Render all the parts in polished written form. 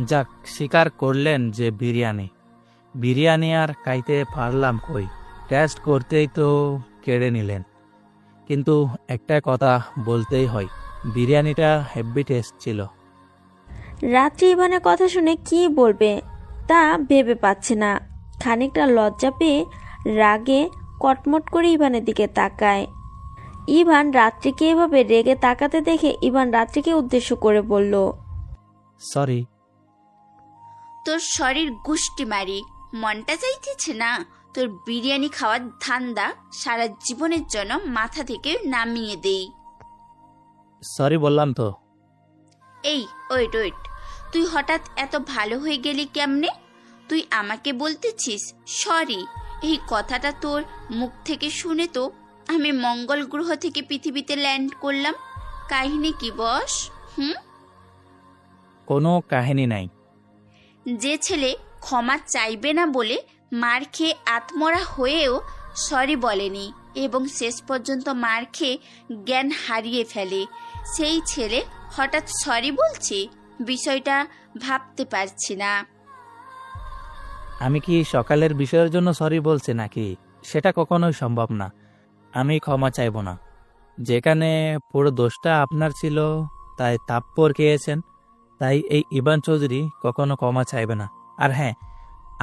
যাক, স্বীকার করলেন যে বিরিয়ানি আর খাইতে পারলাম কই, টেস্ট করতেই তো কেড়ে নিলেন। কিন্তু একটা কথা বলতেই হয়, বিরিয়ানিটা হেভি টেস্ট ছিল। রাত্রি ইভানের কথা শুনে কি বলবে তা ভেবে পাচ্ছে না। খানিকটা লজ্জা পেয়ে রাগে কটমট করে ইভানের দিকে তাকায়। ইভান রাত্রিকে এভাবে রেগে তাকাতে দেখে ইভান রাত্রিকে উদ্দেশ্য করে বলল, সরি। তোর শরীর গুষ্টি মারি, মনটা চাইতেছে না তোর বিরিয়ানি খাওয়ার ধান্দা সারা জীবনের জন্য মাথা থেকে নামিয়ে দেই। সরি বললাম তো। এই ওয়েট, তুই হঠাৎ এত ভালো হয়ে গেলি কেমনে? তুই আমাকে বলতেছিস সরি? এই কথাটা তোর মুখ থেকে শুনে তো আমি মঙ্গল গ্রহ থেকে পৃথিবীতে ল্যান্ড করলাম। কাহিনী কি বস? কোনো কাহিনী নাই। যে ছেলে ক্ষমা চাইবে না বলে মার খেয়ে আত্মরা হয়েও সরি বলেনি এবং শেষ পর্যন্ত মার খেয়ে জ্ঞান হারিয়ে ফেলে, সেই ছেলে হঠাৎ সরি বলছে? বিষয়টা ভাবতে পারছি না। আমি কি সকালের বিষয়ের জন্য সরি বলছি নাকি? সেটা কখনোই সম্ভব না। আমি ক্ষমা চাইব না। যেখানে পুরো দোষটা আপনার ছিল, তাই তাপ্পর খেয়েছেন, তাই এই ইভান চৌধুরী কখনো ক্ষমা চাইবে না। আর হ্যাঁ,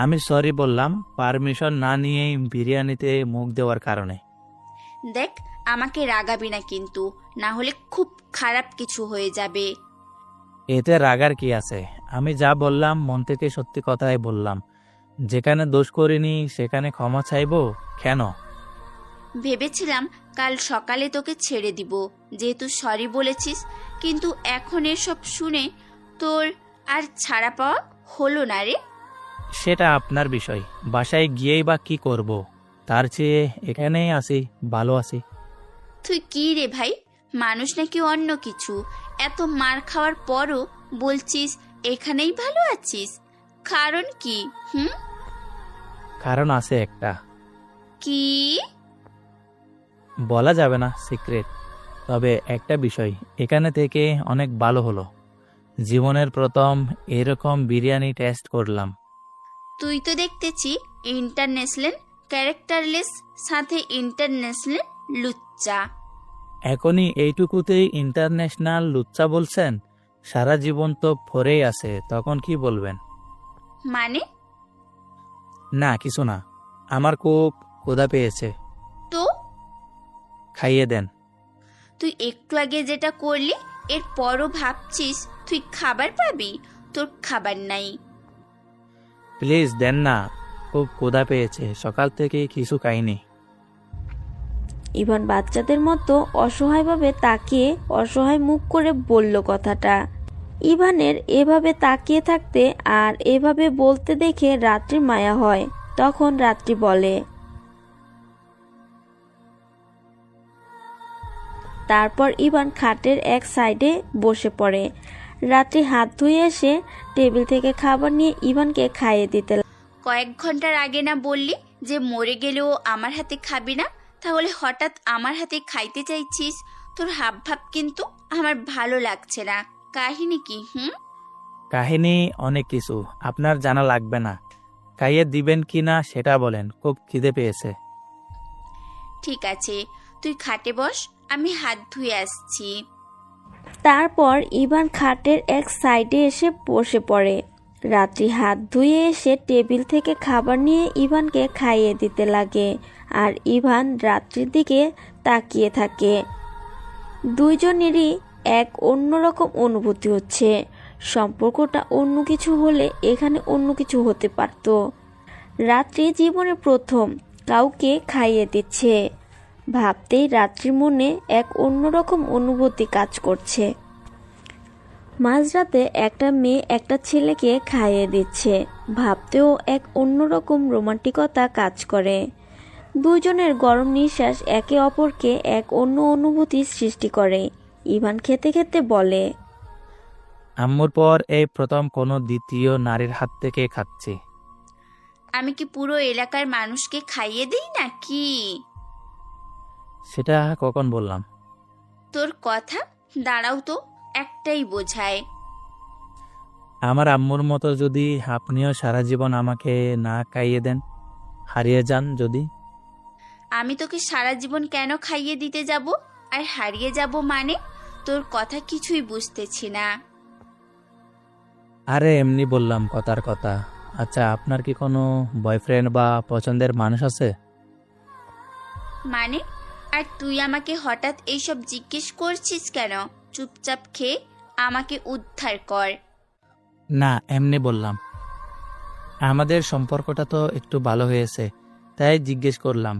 আমি সরি বললাম পারমিশন না নিয়েই বিরিয়ানিতে মুখ দেওয়ার কারণে। দেখ, আমাকে রাগাবি না কিন্তু, না হলে খুব খারাপ কিছু হয়ে যাবে। এতে রাগার কি আছে? আমি যা বললাম মন থেকে সত্যি কথাই বললাম। যেখানে দোষ করিনি সেখানে ক্ষমা চাইবো কেন? ভেবেছিলাম কাল সকালে তোকে ছেড়ে দিব যেহেতু সরি বলেছিস, কিন্তু এখন এসব শুনে তোর আর ছাড়া পাওয়া হলো না রে। সেটা আপনার বিষয়। বাসায় গিয়েই বা কি করব? তার চেয়ে এখানেই আসি, ভালো আছি। তুই কি রে ভাই, মানুষ নাকি অন্য কিছু? এত মার খাওয়ার পরও বলছিস এখানেই ভালো আছিস? কারণ কি? কারণ আছে একটা। কি? বলা যাবে না, সিক্রেট। তবে একটা বিষয়, এখানে থেকে অনেক ভালো হলো। জীবনের প্রথম এরকম বিরিয়ানি টেস্ট করলাম। তুই তো দেখতেছি ইন্টারন্যাশনাল ক্যারেক্টারলেস, সাথে ইন্টারন্যাশনাল লুচ্চা। এখনই এইটুকুতেই ইন্টারন্যাশনাল লুচ্চা বলছেন? সারা জীবন তো পরেই আছে, তখন কি বলবেন? মানে? না কিছু না, আমার খুব ক্ষুধা পেয়েছে। তো খাইয়ে দেন। তুই একটু আগে যেটা করলি, এর পরও ভাবছিস তুই খাবার পাবি? তোর খাবার নাই। প্লিজ দেন না, খুব ক্ষুধা পেয়েছে, সকাল থেকে কিছু খাইনি। ইভান বাচ্চাদের মতো অসহায়ভাবে তাকিয়ে অসহায় মুখ করে বলল কথাটা। ইভানের এভাবে তাকিয়ে থাকতে আর এভাবে বলতে দেখে রাত্রির মায়া হয়। তখন রাত্রি বলে, তারপর ইভান খাটের এক সাইডে বসে পড়ে। রাত্রি হাত ধুয়ে এসে টেবিল থেকে খাবার নিয়ে ইভানকে খাইয়ে দিতে। কয়েক ঘন্টার আগে না বললি যে মরে গেলেও আমার হাতে খাবি না? তাহলে হঠাৎ আমার হাতে খাইতে চাইছিস? তোর হাব ভাব কিন্তু আমার ভালো লাগছে না। কাহিনী কি? কাহিনী অনেক কিছু, আপনার জানা লাগবে না। খাইয়ে দিবেন কি না সেটা বলেন, খুব খিদে পেয়েছে। ঠিক আছে, তুই খাটে বস, আমি হাত ধুয়ে আসছি। তারপর ইভান খাটের এক সাইডে এসে বসে পড়ে। রাত্রি হাত ধুয়ে এসে টেবিল থেকে খাবার নিয়ে ইভানকে খাইয়ে দিতে লাগে, আর ইভান রাত্রির দিকে তাকিয়ে থাকে। দুইজনেরই এক অন্যরকম অনুভূতি হচ্ছে। সম্পর্কটা অন্য কিছু হলে এখানে অন্য কিছু হতে পারত। রাত্রি জীবনে প্রথম কাউকে খাইয়ে দিচ্ছে, ভাবতেই রাত্রির মনে এক অন্যরকম অনুভূতি কাজ করছে। মাঝরাতে একটা মেয়ে একটা ছেলেকে খাইয়ে দিচ্ছে, ভাবতেও এক অন্যরকম রোমান্টিকতা কাজ করে। দুজনের গরম নিঃশ্বাস একে অপরকে এক অন্য অনুভূতির সৃষ্টি করে। ইভান খেতে খেতে বলে, আম্মুর পর এই প্রথম কোনো দ্বিতীয় নারীর হাত থেকে খাচ্ছি। আমি কি পুরো এলাকার মানুষকে খাইয়ে দিই নাকি? সেটা কখন বললাম? তোর কথা দাঁড়াও তো, একটাই বোঝায়। আমার আম্মুর মতো যদি আপনিও সারা জীবন আমাকে না খাইয়ে দেন, হারিয়ে যান যদি। আমি তোকে সারা জীবন কেন খাইয়ে দিতে যাব আর হারিয়ে যাব মানে? তোর কথা কিছুই বুঝতেছি না। আরে এমনি বললাম কথার কথা। আচ্ছা, আপনার কি কোনো বয়ফ্রেন্ড বা পছন্দের মানুষ আছে? মানে? আর তুই আমাকে হঠাৎ এইসব জিজ্ঞেস করছিস কেন? চুপচাপ খেয়ে আমাকে উদ্ধার কর। না, এমনি বললাম। আমাদের সম্পর্কটা তো একটু ভালো হয়েছে, তাই জিজ্ঞেস করলাম।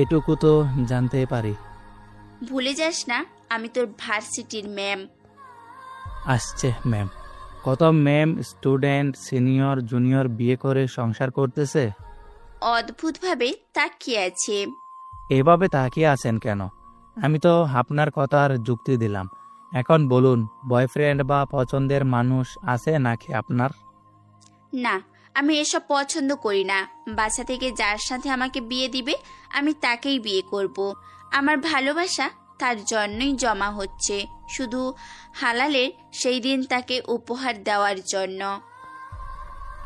এটুকু তো জানতে পারি। ভুলে যাস না আমি তোর ভার্সিটির ম্যাম। আসছে ম্যাম। কত ম্যাম স্টুডেন্ট, সিনিয়র, জুনিয়র বিয়ে করে সংসার করতেছে। অদ্ভুতভাবে তাকিয়ে আছে। এভাবে তাকিয়ে আছেন কেন? আমি তো আপনার কথার যুক্তি দিলাম। এখন বলুন, বয়ফ্রেন্ড বা পছন্দের মানুষ আছে নাকি আপনার? না, আমি এসব পছন্দ করি না। বাসা থেকে যার সাথে আমাকে বিয়ে দিবে আমি তাকেই বিয়ে করব। আমার ভালোবাসা তার জন্যই জমা হচ্ছে, শুধু হালালের সেই দিন তাকে উপহার দেওয়ার জন্য।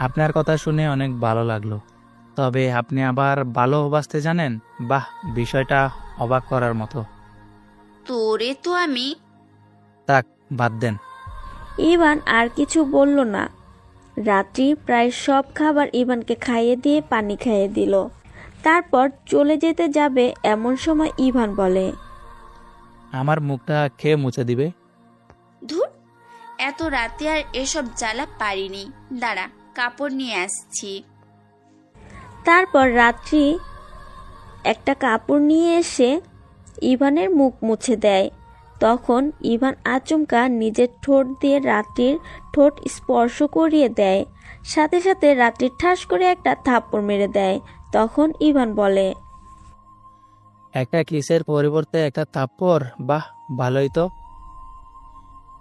আপনার কথা শুনে অনেক ভালো লাগলো। তবে আপনি আবার ভালোবাসতে জানেন? বাহ, বিষয়টা অবাক করার মতো। তোরে তো আমি। তাক, বাদ দেন। ইভান আর কিছু বলল না। রাত্রি প্রায় সব খাবার ইভানকে খাইয়ে দিয়ে পানি খাইয়ে দিল। তারপর চলে যেতে যাবে এমন সময় ইভান বলে, আমার মুখটা খেয়ে মুছে দিবে? ধুর, এত রাতে আর এসব জ্বালা পারিনি। দাঁড়া, কাপড় নিয়ে আসছি। তারপর রাত্রি একটা কাপড় নিয়ে এসে ইভানের মুখ মুছে দেয়। তখন ইভান আচমকা নিজের ঠোঁট দিয়ে রাত্রির ঠোঁট স্পর্শ করিয়ে দেয়। সাথে সাথে রাত্রি ঠাস করে একটা থাপ্পড় মেরে দেয়। তখন ইভান বলে, একটা কিসের পরিবর্তে একটা থাপ্পড়? বাহ, ভালোই তো।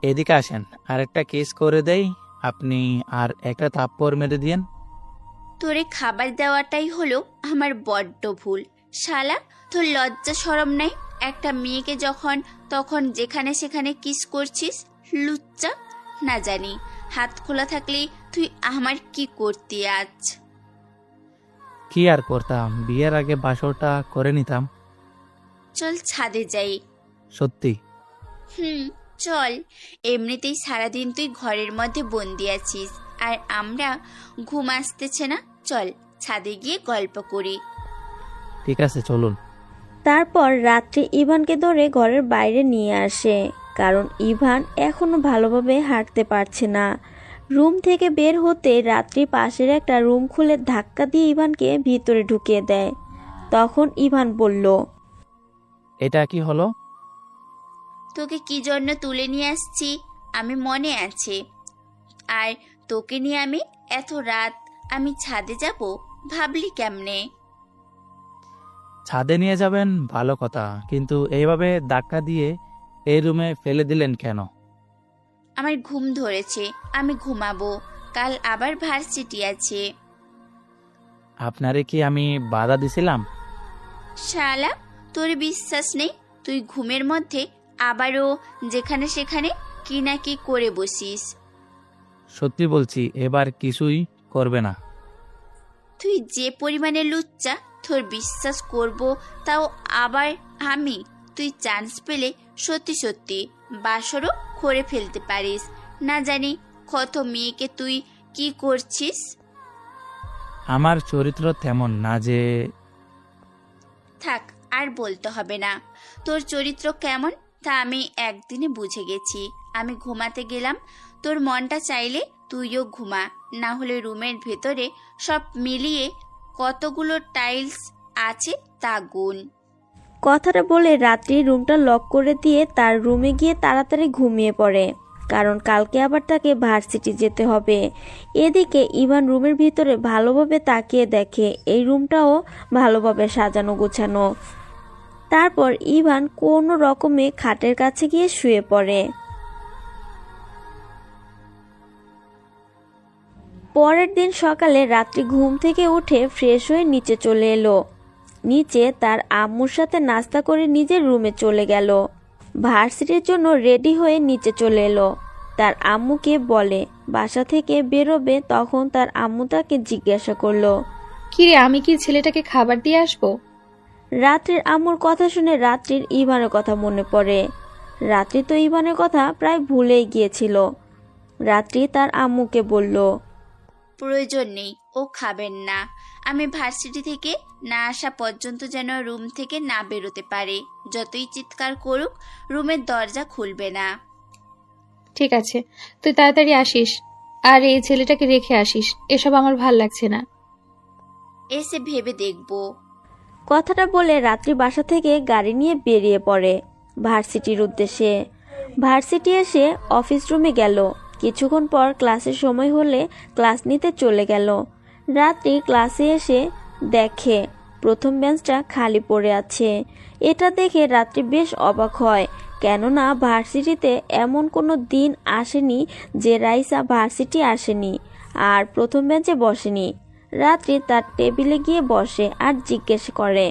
এদিকে আসেন, আর একটা কিস করে দেই, আপনি আর একটা থাপ্পড় মেরে দিয়েন। তোরে খাবার দেওয়াটাই হলো আমার বড্ড ভুল। শালা, তোর লজ্জা শরম নাই? একটা মেয়েকে যখন তখন যেখানে সেখানে কিস করছিস, লুচ্চা। না জানি হাত খোলা থাকলে তুই আমার কি করতি আজ? কি আর করতাম, বিয়ের আগে বাসরটা করে নিতাম। চল ছাদে যাই। সত্যি? চল। এমনিতেই সারাদিন তুই ঘরের মধ্যে বন্দি আছিস, আর আমরা ঘুম আসতেছে না। চল ছাদে গিয়ে গল্প করি। ঠিক আছে, চলুন। তারপর রাত্রি ইভানকে ধরে ঘরের বাইরে নিয়ে আসে, কারণ ইভান এখনো ভালোভাবে হাঁটতে পারছে না। রুম থেকে বের হতে রাত্রি পাশের একটা রুম খুলে ধাক্কা দিয়ে ইভানকে ভিতরে ঢুকিয়ে দেয়। তখন ইভান বলল, এটা কি হলো? তোকে কি জন্য তুলে নিয়ে আসছি আমি মনে আছে? আর তোকে নিয়ে আমি এত রাত আমি ছাদে যাব ভাবলি কেমনে? ছাদে নিয়ে যাবেন ভালো কথা, কিন্তু এইভাবে ধাক্কা দিয়ে এই রুমে ফেলে দিলেন কেন? আমার ঘুম ধরেছে, আমি ঘুমাবো। কাল আবার ভার্সিটি আছে। আপনারে কি আমি বাধা দিছিলাম? শালা, তোর বিশ্বাস নেই? তুই ঘুমের মধ্যে আবারও যেখানে সেখানে কি না কি করে বসিস। সত্যি বলছি, এবার কিছুই করবে না। তুই যে পরিমাণে লুচ্চা, তোর বিশ্বাস করব তাও আবার আমি? তুই চান্স পেলে সত্যি সত্যি বাসরও করে ফেলতে পারিস। না জানি কত মেয়েকে তুই কি করছিস। আমার চরিত্র তেমন না যে। থাক, আর বলতে হবে না। তোর চরিত্র কেমন তা আমি একদিনে বুঝে গেছি। আমি ঘুমাতে গেলাম, তোর মনটা চাইলে তুইও ঘুমা, না হলে রুমের ভেতরে সব মিলিয়ে কতগুলো টাইলস আছে তা গুন। কথাটা বলে রাত্রি রুমটা লক করে দিয়ে তার রুমে গিয়ে তাড়াতাড়ি ঘুমিয়ে পড়ে। কারণ কালকে আবার তাকে ভার্সিটি যেতে হবে। এদিকে ইভান রুমের ভিতরে ভালোভাবে তাকিয়ে দেখে এই রুমটাও ভালোভাবে সাজানো গোছানো। তারপর ইভান কোনো রকমে খাটের কাছে গিয়ে শুয়ে পড়ে। পরের দিন সকালে রাত্রি ঘুম থেকে উঠে ফ্রেশ হয়ে নিচে চলে এলো। নিচে তার আম্মুর সাথে নাস্তা করে নিজের রুমে চলে গেল। ভার্সিটির জন্য রেডি হয়ে নিচে চলে এলো। তার আম্মুকে বলে বাসা থেকে বেরোবে, তখন তার আম্মু তাকে জিজ্ঞাসা করলো, কিরে, আমি কি ছেলেটাকে খাবার দিয়ে আসবো? রাত্রির আম্মুর কথা শুনে রাত্রির ইভানের কথা মনে পড়ে। রাত্রি তো ইভানের কথা প্রায় ভুলেই গিয়েছিল। রাত্রি তার আম্মুকে বলল, প্রয়োজন নেই, ও খাবেন না। আমি ভার্সিটি থেকে না আসা পর্যন্ত যেন রুম থেকে না বেরোতে পারে। যতই চিৎকার করুক, রুমের দরজা খুলবে না। ঠিক আছে, তুই তাড়াতাড়ি আসিস, আর এই ছেলেটাকে রেখে আসিস। এসব আমার ভাল লাগছে না। এসে ভেবে দেখবো। কথাটা বলে রাত্রি বাসা থেকে গাড়ি নিয়ে বেরিয়ে পড়ে ভার্সিটির উদ্দেশ্যে। ভার্সিটি এসে অফিস রুমে গেল। কিছুক্ষণ পর ক্লাসের সময় হলে ক্লাস নিতে চলে গেল। রাত্রি ক্লাসে এসে দেখে প্রথম বেঞ্চটা খালি পড়ে আছে। এটা দেখে রাত্রি বেশ অবাক হয়, কেননা ভার্সিটিতে এমন কোনো দিন আসেনি যে রাইসা ভার্সিটি আসেনি আর প্রথম বেঞ্চে বসেনি। রাত্রি তার টেবিলে গিয়ে বসে আর জিজ্ঞেস করে,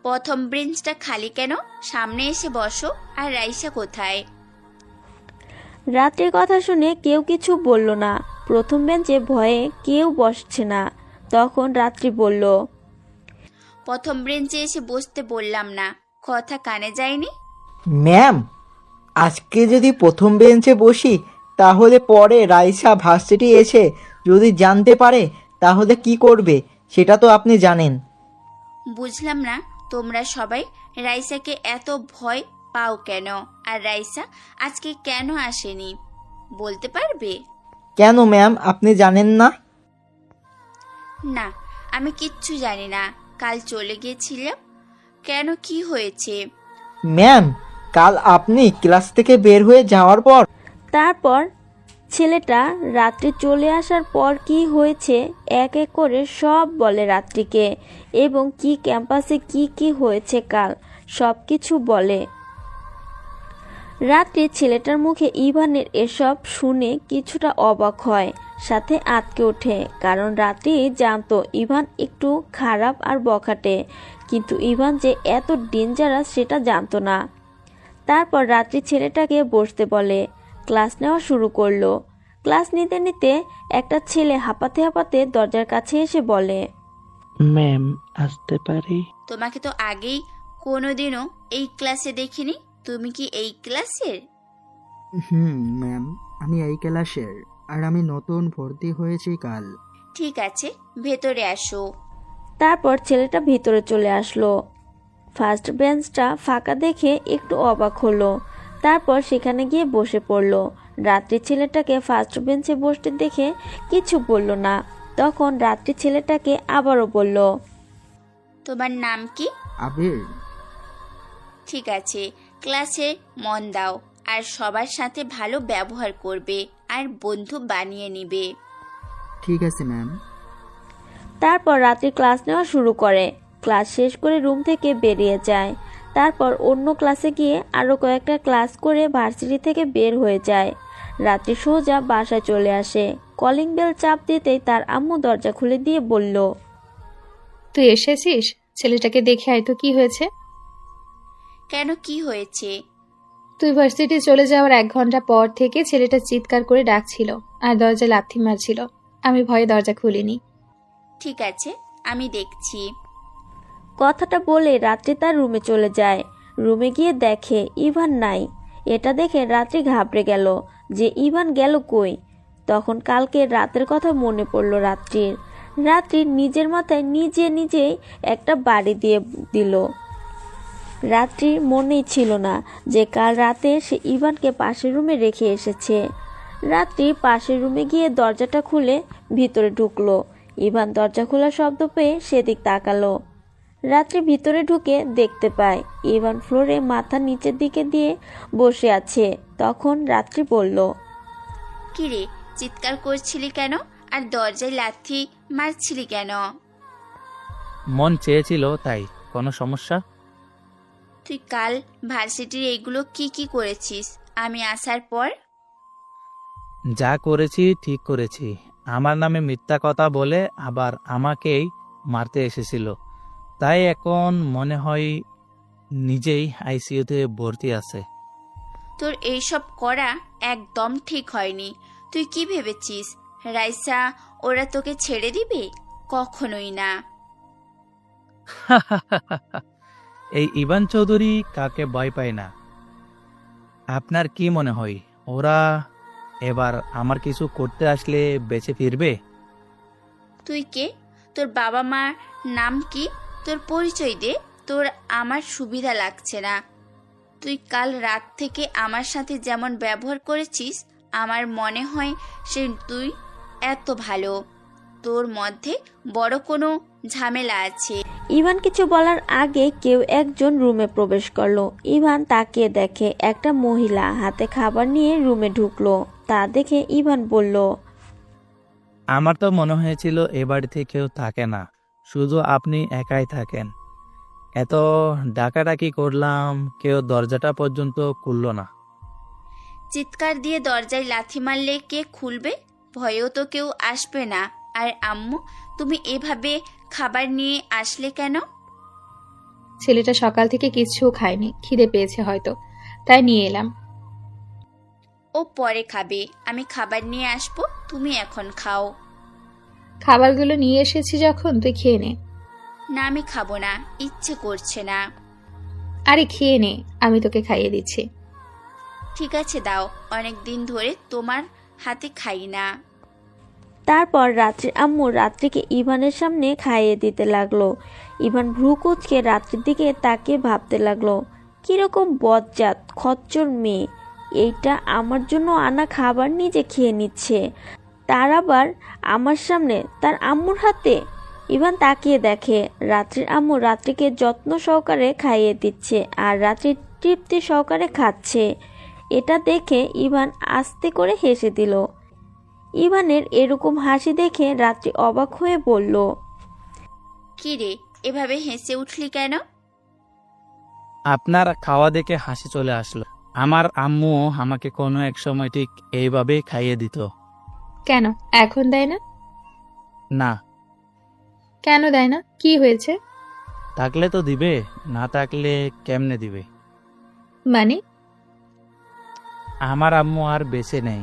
প্রথম বেঞ্চটা খালি কেন? সামনে এসে বসো। আর রাইসা কোথায়? রাত্রির কথা শুনে কেউ কিছু বলল না। প্রথম বেঞ্চে ভয়ে কেউ বসছে না। তখন রাত্রি বলল, প্রথম বেঞ্চে এসে বসতে বললাম না, কথা কানে যায়নি? ম্যাম, আজকে যদি প্রথম বেঞ্চে বসি তাহলে পরে রাইসা ভার্সিটি এসে যদি জানতে পারে তাহলে কি করবে সেটা তো আপনি জানেন। বুঝলাম না তোমরা সবাই রাইসাকে এত ভয় পাও কেন? আর রাইসা আজকে কেন আসেনি বলতে পারবে? কেন ম্যাম, আপনি জানেন না? না, আমি কিচ্ছু জানি না। কাল চলে গিয়েছিলাম কেন, কি হয়েছে? ম্যাম, কাল আপনি ক্লাস থেকে বের হয়ে যাওয়ার পর তারপর ছেলেটা রাত্রি চলে আসার পর কি হয়েছে এক এক করে সব বলে রাত্রিকে, এবং কি ক্যাম্পাসে কি কি হয়েছে কাল সব কিছু বলে। রাত্রি ছেলেটার মুখে ইভানের এসব শুনে কিছুটা অবাক হয়, সাথে আঁতকে ওঠে, কারণ রাত্রি জানতো ইভান একটু খারাপ আর বখাটে, কিন্তু ইভান যে এত ডেঞ্জারাস সেটা জানতো না। তারপর রাত্রি ছেলেটাকে বসতে বলে, ক্লাস নেওয়া শুরু করলো। ক্লাস নিতে নিতে একটা ছেলে হাঁপাতে হাঁপাতে দরজার কাছে এসে বলে, ম্যাম, আসতে পারি? তোমাকে তো আগেই কোনোদিনও এই ক্লাসে দেখিনি। তুমি কি এই ক্লাসের? ম্যাম, আমি এই ক্লাসের, আর আমি নতুন ভর্তি হয়েছি কাল। ঠিক আছে, ভেতরে আসো। তারপর ছেলেটা ভিতরে চলে আসলো। ফার্স্ট বেঞ্চটা ফাঁকা দেখে একটু অবাক হলো। তারপর সেখানে গিয়ে বসে পড়লো। রাত্রি ছেলেটাকে ফার্স্ট বেঞ্চে বসতে দেখে কিছু বলল না। তখন রাত্রি ছেলেটাকে আবারও বলল, তোমার নাম কি? আবির। ঠিক আছে, ক্লাসে মন দাও আর সবার সাথে ভালো ব্যবহার করবে আর বন্ধু বানিয়ে নিবে। ঠিক আছে ম্যাম। তারপর রাত্রি ক্লাস নেওয়া শুরু করে। ক্লাস শেষ করে রুম থেকে বেরিয়ে যায়। তারপর অন্য ক্লাসে গিয়ে আরও কয়েকটা ক্লাস করে ভার্সিটি থেকে বের হয়ে যায়। রাত্রি সোজা বাসায় চলে আসে। কলিং বেল চাপ দিতেই তার আম্মু দরজা খুলে দিয়ে বলল, তুই এসেছিস? ছেলেটাকে দেখে আয় তো, কি হয়েছে? কেন, কি হয়েছে? তুই ভার্সিটি চলে যাওয়ার 1 ঘন্টা পর থেকে ছেলেটা চিৎকার করে ডাকছিল আর দরজা লাথি মারছিল। আমি ভয়ে দরজা খুলিনি। ঠিক আছে, আমি দেখছি। কথাটা বলে রাত্রি তার রুমে চলে যায়। রুমে গিয়ে দেখে ইভান নাই। এটা দেখে রাত্রি ঘাবড়ে গেল যে ইভান গেল কই। তখন কালকে রাতের কথা মনে পড়ল রাত্রির। রাত্রি নিজের মাথায় নিজেই একটা বাড়ি দিয়ে দিল। রাত্রির মনেই ছিল না যে কাল রাতে সে ইভানকে পাশের রুমে রেখে এসেছে। রাত্রি পাশের রুমে গিয়ে দরজাটা খুলে ভিতরে ঢুকলো। ইভান দরজা খোলার শব্দ পেয়ে সেদিক তাকালো। রাত্রি ভিতরে ঢুকে দেখতে পায় ইভান ফ্লোরে মাথা নিচের দিকে দিয়ে বসে আছে। তখন রাত্রি বলল, কিরে, চিৎকার করছিলি কেন? আর দরজায় লাথি মারছিলি কেন? মন চেয়েছিল তাই। কোনো সমস্যা? তুই কাল ভার্সিটির এইগুলো কি কি করেছিস আমি আসার পর? যা করেছি ঠিক করেছি। আমার নামে মিথ্যা কথা বলে আবার আমাকেই মারতে এসেছিল, তাই এখন মনে হয় নিজেই আইসিইউতে ভর্তি আছে। তোর এইসব করা একদম ঠিক হয়নি। তুই কি ভেবেছিস রাইসা ওরা তোকে ছেড়ে দিবে? কখনোই না। এই ইভান চৌধুরী কাকে ভয় পায় না? আপনার কি মনে হয় ওরা এবার আমার কিছু করতে আসলে বেঁচে ফিরবে? তুই কে? তোর বাবা মার নাম কি? তোর পরিচয় দে। তোর আমার সুবিধা লাগছে না। তুই কাল রাত থেকে আমার সাথে যেমন ব্যবহার করেছিস, আমার মনে হয় সে তুই এত ভালো। তোর মধ্যে বড় কোনো ঝামেলা আছে। ইভান কিছু বলার আগে কেউ একজন রুমে প্রবেশ করলো। ইভান তাকিয়ে দেখে একটা মহিলা হাতে খাবার নিয়ে রুমে ঢুকলো। তা দেখে ইভান বলল, আমার তো মনে হয়েছিল এ বাড়িতে কেউ থাকে না, শুধু আপনি একাই থাকেন। এত ডাকাডাকি করলাম, কেউ দরজাটা পর্যন্ত খুলল না। চিৎকার দিয়ে দরজায় লাথি মারলে কে খুলবে? ভয়েও তো কেউ আসবে না। আর আম্মু, তুমি এভাবে খাবার নিয়ে আসলে কেন? ছেলেটা সকাল থেকে কিচ্ছু খায়নি, খিদে পেয়েছে হয়তো, তাই নিয়ে এলাম। ও পরে খাবে, আমি খাবার নিয়ে আসবো, তুমি এখন খাও। খাবারগুলো নিয়ে এসেছি যখন, তুই খেয়ে নে। না, আমি খাবো না, ইচ্ছে করছে না। আরে খেয়ে নে, আমি তোকে খাইয়ে দিচ্ছি। ঠিক আছে, দাও। অনেক দিন ধরে তোমার হাতে খাই না। তারপর রাত্রির আম্মু রাত্রিকে ইভানের সামনে খাইয়ে দিতে লাগলো। ইভান ভ্রু কুঁচকে রাত্রির দিকে তাকিয়ে ভাবতে লাগলো, কিরকম বজ্জাত খচ্চর মেয়ে, এইটা আমার জন্য আনা খাবার নিজে খেয়ে নিচ্ছে, তার আবার আমার সামনে, তার আম্মুর হাতে। ইভান তাকিয়ে দেখে রাত্রির আম্মু রাত্রিকে যত্ন সহকারে খাইয়ে দিচ্ছে আর রাত্রি তৃপ্তি সহকারে খাচ্ছে। এটা দেখে ইভান আস্তে করে হেসে দিল। ইভানের এরকম হাসি দেখে রাত্রি অবাক হয়ে বলল, কি রে, এভাবে হেসে উঠলি কেন? আপনার খাওয়া দেখে হাসি চলে আসলো। আমার আম্মু আমাকে কোনো এক সময় ঠিক এইভাবে খাইয়ে দিত। কেন এখন দেয় না? না, কেন দেয় না? কি হয়েছে? থাকলে তো দিবে, না থাকলে কেমনে দিবে? মানে? আমার আম্মু আর বেঁচে নেই,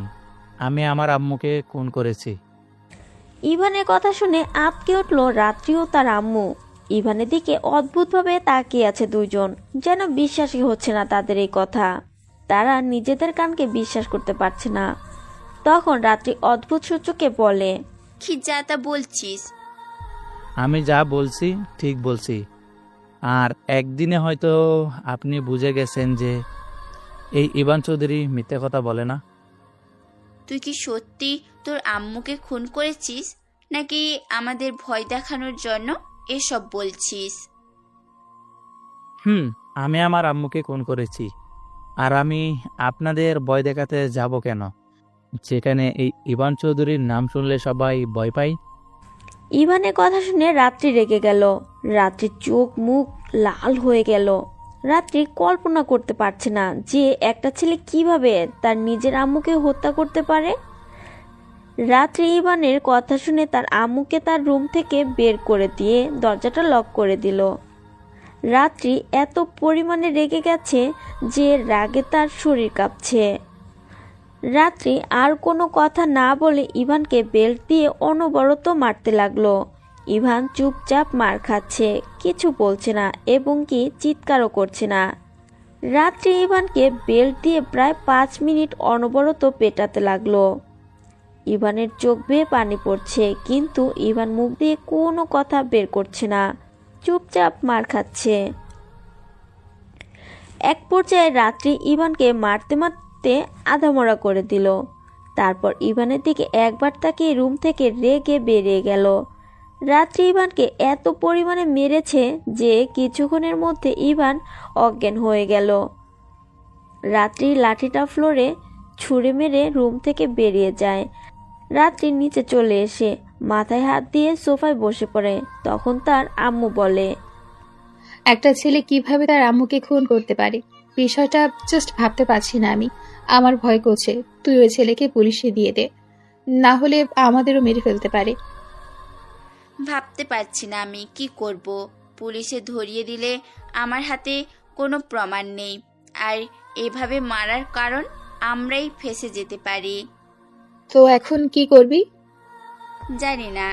আমি আমার আম্মুকে খুন করেছি। ইভানের কথা শুনে আঁতকে উঠল রাত্রি ও তার আম্মু। ইভানের দিকে অদ্ভুতভাবে তাকিয়ে আছে দুজন, যেন বিশ্বাসই হচ্ছে না তাদের এই কথা। তারা নিজেদের কানকে বিশ্বাস করতে পারছে না। তখন রাত্রি অদ্ভুত সূচকে বলে, কি যা তা বলছিস? আমি যা বলছি ঠিক বলছি। আর একদিনে হয়তো আপনি বুঝে গেছেন যে এই ইভান চৌধুরী মিথ্যে কথা বলে না। তুই কি সত্যি তোর আম্মুকে খুন করেছিস, নাকি আমাদের ভয় দেখানোর জন্য এসব বলছিস? আমি আমার আম্মুকে খুন করেছি। আর আমি আপনাদের ভয় দেখাতে যাব কেন, যেখানে এই ইভান চৌধুরীর নাম শুনলে সবাই ভয় পায়? ইভানের কথা শুনে রাত্রি রেগে গেল। রাত্রির চোখ মুখ লাল হয়ে গেল। রাত্রি কল্পনা করতে পারছে না যে একটা ছেলে কিভাবে তার নিজের আম্মুকে হত্যা করতে পারে। রাত্রি ইভানের কথা শুনে তার আম্মুকে তার রুম থেকে বের করে দিয়ে দরজাটা লক করে দিল। রাত্রি এত পরিমাণে রেগে গেছে যে রাগে তার শরীর কাঁপছে। রাত্রি আর কোনো কথা না বলে ইভানকে বেল্ট দিয়ে অনবরত মারতে লাগলো। ইভান চুপচাপ মার খাচ্ছে, কিছু বলছে না এবং কি চিৎকারও করছে না। রাত্রি ইভানকে বেল্ট দিয়ে প্রায় 5 মিনিট অনবরত পেটাতে লাগলো। ইভানের চোখ বেয়ে পানি পড়ছে, কিন্তু ইভান মুখ দিয়ে কোনো কথা বের করছে না, চুপচাপ মার খাচ্ছে। এক পর্যায়ে রাত্রি ইভানকে মারতে মারতে আধামরা করে দিল। তারপর ইভানের দিকে একবার তাকিয়ে রুম থেকে রেগে বেরিয়ে গেল। রাত্রি ইভানকে এত পরিমাণে মেরেছে যে কিছুক্ষণের মধ্যে ইভান অজ্ঞান হয়ে গেল। রাত্রি লাঠিটা ফ্লোরে ছুঁড়ে মেরে রুম থেকে বেরিয়ে যায়। রাত্রি নিচে চলে এসে মাথায় হাত দিয়ে সোফায় বসে পড়ে। তখন তার আম্মু বলে, একটা ছেলে কিভাবে তার আম্মুকে খুন করতে পারে, বিষয়টা জাস্ট ভাবতে পারছি না আমি। আমার ভয় করছে, তুই ওই ছেলেকে পুলিশে দিয়ে দে, না হলে আমাদেরও মেরে ফেলতে পারে। ভাবতে পারছি না আমি কি করব। পুলিশে ধরিয়ে দিলে আমার হাতে কোনো প্রমাণ নেই, আর এভাবে মারার কারণ আমরাই ফেঁসে যেতে পারি। তো এখন কি করবি? জানি না।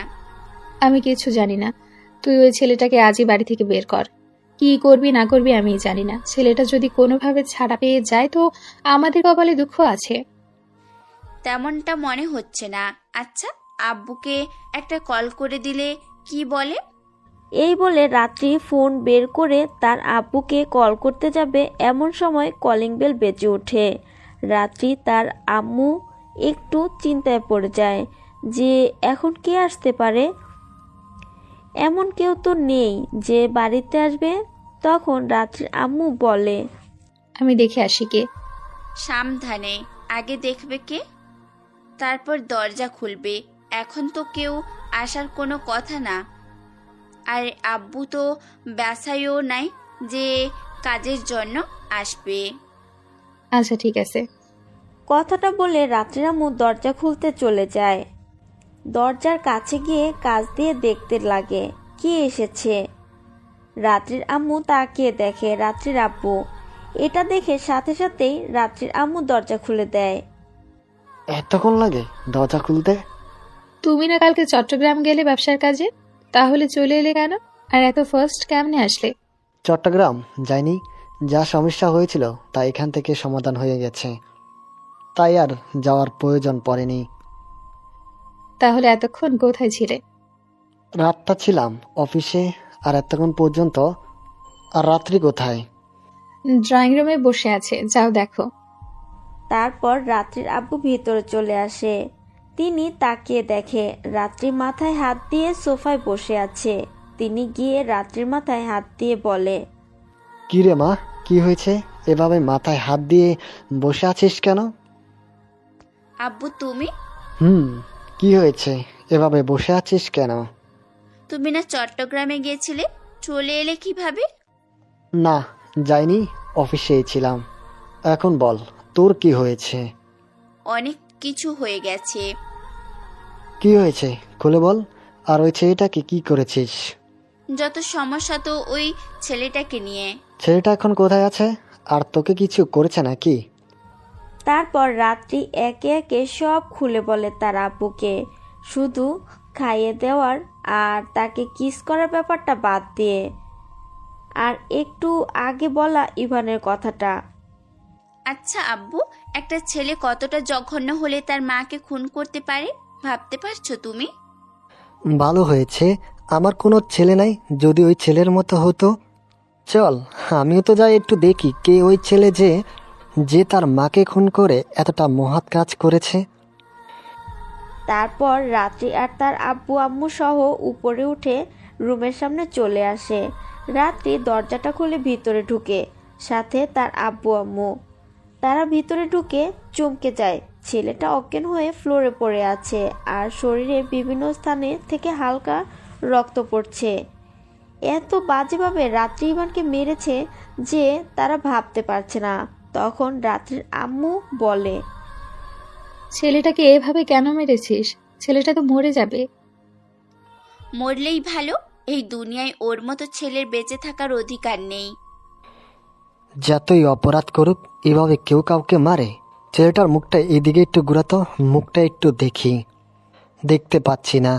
আমি কিছু জানি না। তুই ওই ছেলেটাকে আজই বাড়ি থেকে বের কর। কি করবি না করবি আমি জানি না। ছেলেটা যদি কোনোভাবে ছাড়া পেয়ে যায় তো আমাদের কপালে দুঃখ আছে। তেমনটা মনে হচ্ছে না। আচ্ছা, আব্বুকে একটা কল করে দিলে কি বলে? এই বলে রাত্রি ফোন বের করে তার আব্বুকে কল করতে যাবে, এমন সময় কলিং বেল বেজে ওঠে। রাত্রি তার আম্মু একটু চিন্তায় পড়ে যায় যে এখন কে আসতে পারে। এমন কেউ তো নেই যে বাড়িতে আসবে। তখন রাত্রির আম্মু বলে, আমি দেখে আসি কে। সাবধানে, আগে দেখবে কে, তারপর দরজা খুলবে। এখন তো কেউ আসার কোনো কথা না, আর আব্বু তো বাসায়ও নাই যে কাজের জন্য আসবে। আচ্ছা ঠিক আছে। কথাটা বলে রাত্রির আম্মু দরজা খুলতে চলে যায়। দরজার কাছে গিয়ে কাছ দিয়ে দেখতে লাগে কে এসেছে। রাত্রির আম্মু তাকিয়ে দেখে রাত্রির আব্বু। এটা দেখে সাথে সাথেই রাত্রির আম্মু দরজা খুলে দেয়। এতক্ষণ লাগে দরজা খুলতে? তুমি না কালকে চট্টগ্রাম গেলে ব্যবসার কাজে, তাহলে চলে এলে কেন? আর এত ফার্স্ট কেমনে আসলে? চট্টগ্রাম যাইনি, যা সমস্যা হয়েছিল তা এখান থেকে সমাধান হয়ে গেছে, তাই আর যাওয়ার প্রয়োজন পড়েনি। তাহলে এতক্ষণ কোথায় ছিলে? রাতটা ছিলাম অফিসে, আর এতক্ষণ পর্যন্ত। আর রাত্রি কোথায়? ড্রয়িং রুমে বসে আছে, যাও দেখো। তারপর রাত্রির আব্বু ভিতরে চলে আসে। তিনি তাকিয়ে দেখে রাত্রি মাথায় হাত দিয়ে সোফায় বসে আছে। তিনি গিয়ে রাত্রির মাথায় হাত দিয়ে বলে, কি রে মা, কি হয়েছে? এভাবে মাথায় হাত দিয়ে বসে আছিস কেন? আব্বু তুমি? কি হয়েছে? এভাবে বসে আছিস কেন? তুমি না চট্টগ্রামে গিয়েছিলে, চলে এলে কিভাবে? না, যাইনি, অফিসেই ছিলাম। এখন বল, তোর কি হয়েছে? অনেক কিছু হয়ে গেছে। কি হয়েছে খুলে বল। আর ওই ছেলেটাকে কি করেছিস? যত সমস্যা তো ওই ছেলেটাকে নিয়ে। ছেলেটা এখন কোথায় আছে? আর তোকে কিছু করেছে নাকি? তারপর রাত্রি একে একে সব খুলে বলে তার আব্বুকে, শুধু খাইয়ে দেওয়ার আর তাকে কিস করার ব্যাপারটা বাদ দিয়ে, আর একটু আগে বলা ইভানের কথাটা। আচ্ছা আব্বু, একটা ছেলে কতটা জঘন্য হলে তার মাকে খুন করতে পারে ভাবতে পারছো তুমি? ভালো হয়েছে আমার কোনো ছেলে নাই, যদি ওই ছেলের মতো হতো। চল আমিও তো যাই একটু দেখি কে ওই ছেলে যে তার মাকে খুন করে এতটা মহৎ কাজ করেছে। তারপর রাত্রি আর তার আব্বু আম্মু সহ উপরে উঠে রুমের সামনে চলে আসে। রাত্রি দরজাটা খুলে ভিতরে ঢুকে, সাথে তার আব্বু আম্মু। তারা ভিতরে ঢুকে চমকে যায়। ছেলেটা অজ্ঞান হয়ে ফ্লোরে পড়ে আছে, আর শরীরে বিভিন্ন স্থানে থেকে হালকা রক্ত পড়ছে। এত বাজেভাবে রাত্রি ইভানকে মেরেছে যে তারা ভাবতে পারছে না। তখন রাত্রির আম্মু বলে, ছেলেটাকে এভাবে কেন মেরেছিস? ছেলেটা তো মরে যাবে। মরলেই ভালো, এই দুনিয়ায় ওর মতো ছেলের বেঁচে থাকার অধিকার নেই। যতই অপরাধ করুক এভাবে কেউ কাউকে মারে? ছেলেটার মুখটা এদিকে একটু ঘুরাতো, মুখটা একটু দেখি, দেখতে পাচ্ছি না।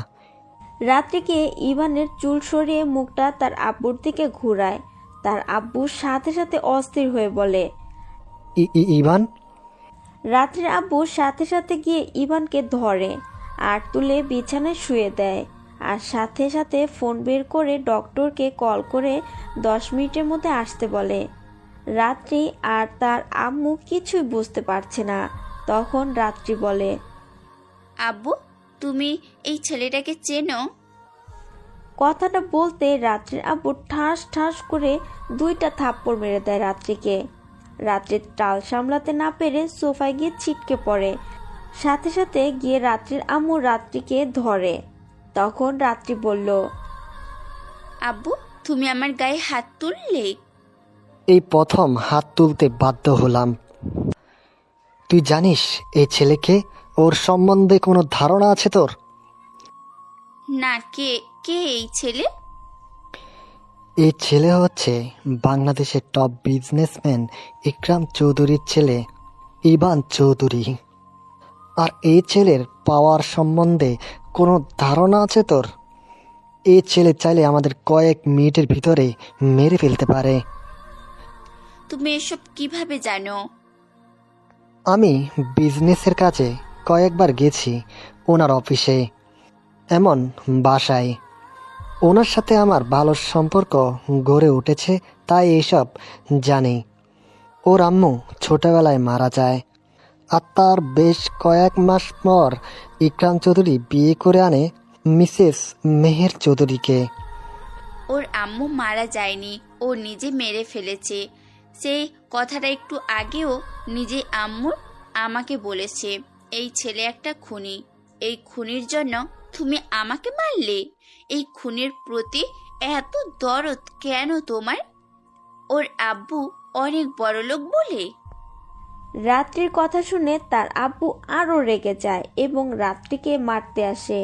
রাত্রিকে ইভানের চুল সরিয়ে মুখটা তার আব্বুর দিকে ঘুরায়। তার আব্বুর সাথে সাথে অস্থির হয়ে বলে, ইভান? রাত্রির আব্বু সাথে সাথে গিয়ে ইভানকে ধরে আর তুলে বিছানায় শুয়ে দেয়, আর সাথে সাথে ফোন বের করে ডক্টরকে কল করে 10 মিনিটের মধ্যে আসতে বলে। রাত্রি আর তার আম্মু কিছুই বুঝতে পারছে না। তখন রাত্রি বলে, আব্বু, তুমি এই ছেলেটাকে চেনো? কথাটা বলতে রাত্রির আব্বু ঠাস ঠাস করে 2টা থাপ্পড় মেরে দেয় রাত্রিকে। রাত্রির টাল সামলাতে না পেরে সোফায় গিয়ে ছিটকে পড়ে। সাথে সাথে গিয়ে রাত্রির আম্মু রাত্রিকে ধরে। তখন রাত্রি বলল, আব্বু, তুমি আমার গায়ে হাত তুললে? এই প্রথম হাত তুলতে বাধ্য হলাম। তুই জানিস এই ছেলেকে? ওর সম্বন্ধে কোনো ধারণা আছে তোর? না, কে কে এই ছেলে? এই ছেলে হচ্ছে বাংলাদেশের টপ বিজনেসম্যান ইকরাম চৌধুরীর ছেলে ইভান চৌধুরী। আর এই ছেলের পাওয়ার সম্বন্ধে কোনো ধারণা আছে তোর? এই ছেলে চাইলে আমাদের কয়েক মিনিটের ভিতরে মেরে ফেলতে পারে। তুমি এসব কিভাবে জানো? আমি বিজনেসের কাজে কয়েকবার গেছি ওনার অফিসে, এমন বাসায়। ওনার সাথে আমার ভালো সম্পর্ক গড়ে উঠেছে, তাই এইসব জানি। ওর আম্মু ছোটবেলায় মারা যায়, আর তার বেশ কয়েক মাস পর ইকরাম চৌধুরী বিয়ে করে আনে মিসেস মেহের চৌধুরীকে। ওর আম্মু মারা যায়নি, ও নিজে মেরে ফেলেছে। সেই কথাটা একটু আগেও নিজে আম্মু আমাকে বলেছে। এই ছেলে একটা খুনি। এই খুনির জন্য তুমি আমাকে মারলে? এই খুনির প্রতি এত দরদ কেন তোমার? ওর আব্বু অনেক বড়লোক বলে? রাত্রির কথা শুনে তার আব্বু আরও রেগে যায় এবং রাত্রিকে মারতে আসে।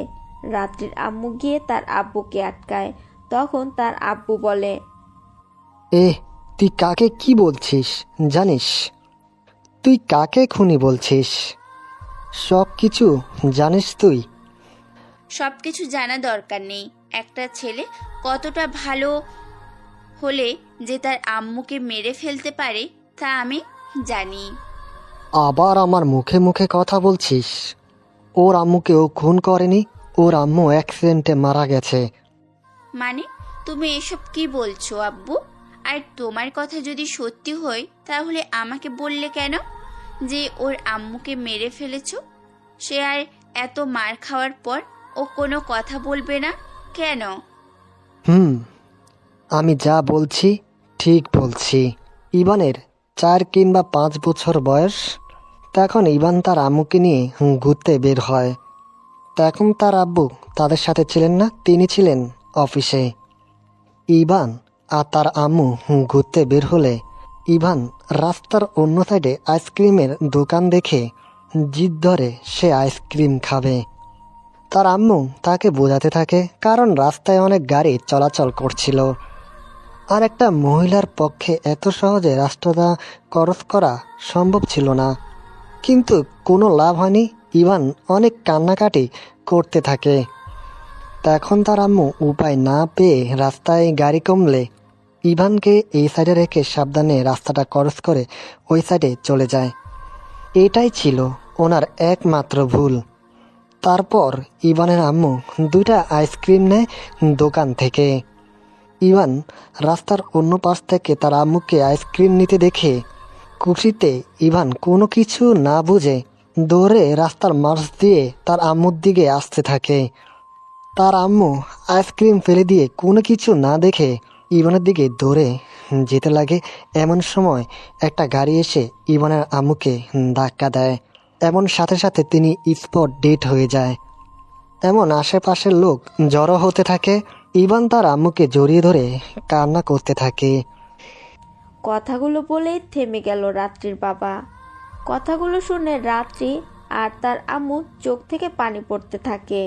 রাত্রির আম্মু গিয়ে তার আব্বুকে আটকায়। তখন তার আব্বু বলে, তুই কাকে কি বলছিস জানিস? তুই কাকে খুনি বলছিস? সব কিছু জানিস তুই? সবকিছু জানা দরকার নেই। একটা ছেলে কতটা ভালো হলে যে তার আম্মুকে মেরে ফেলতে পারে তা আমি জানি। আবার আমার মুখে মুখে কথা বলছিস? ওর আম্মুকে ও খুন করেনি, ওর আম্মু অ্যাক্সিডেন্টে মারা গেছে। মানে তুমি এসব কি বলছো আব্বু? আর তোমার কথা যদি সত্যি হয় তাহলে আমাকে বললে কেন যে ওর আম্মুকে মেরে ফেলেছো? সে আর এত মার খাওয়ার পর ও কোনো কথা বলবে না কেন? আমি যা বলছি ঠিক বলছি। ইভানের 4 কিংবা 5 বছর বয়স। তখন ইভান তার আম্মুকে নিয়ে ঘুরতে বের হয়। তখন তার আব্বু তাদের সাথে ছিলেন না, তিনি ছিলেন অফিসে। ইভান আর তার আম্মু ঘুরতে বের হলে ইভান রাস্তার অন্য সাইডে আইসক্রিমের দোকান দেখে জিদ ধরে সে আইসক্রিম খাবে। তার আম্মু তাকে বোঝাতে থাকে, কারণ রাস্তায় অনেক গাড়ি চলাচল করছিল আর একটা মহিলার পক্ষে এত সহজে রাস্তাটা ক্রস করা সম্ভব ছিল না। কিন্তু কোনো লাভ হয়নি। ইভান অনেক কান্নাকাটি করতে থাকে। তখন তার আম্মু উপায় না পেয়ে রাস্তায় গাড়ি কমলে ইভানকে এই সাইডে রেখে সাবধানে রাস্তাটা ক্রস করে ওই সাইডে চলে যায়। এটাই ছিল ওনার একমাত্র ভুল। তারপর ইভানের আম্মু 2টা আইসক্রিম নেয় দোকান থেকে। ইভান রাস্তার অন্য পাশ থেকে তার আম্মুকে আইসক্রিম নিতে দেখে খুশিতে ইভান কোনো কিছু না বুঝে দৌড়ে রাস্তার মাঝ দিয়ে তার আম্মুর দিকে আসতে থাকে। তার আম্মু আইসক্রিম ফেলে দিয়ে কোনো কিছু না দেখে ইভানের দিকে দৌড়ে যেতে লাগে। এমন সময় একটা গাড়ি এসে ইভানের আম্মুকে ধাক্কা দেয়। এমন সাথে সাথে তিনি স্পট ডেড হয়ে যায়। এমন আশেপাশের লোক জড়ো হতে থাকে। ইভান তার আম্মুকে জড়িয়ে ধরে কান্না করতে থাকে। কথাগুলো বলেই থেমে গেল রাত্রির বাবা। কথাগুলো শুনে রাত্রি আর তার আম্মু চোখ থেকে পানি পড়তে থাকে।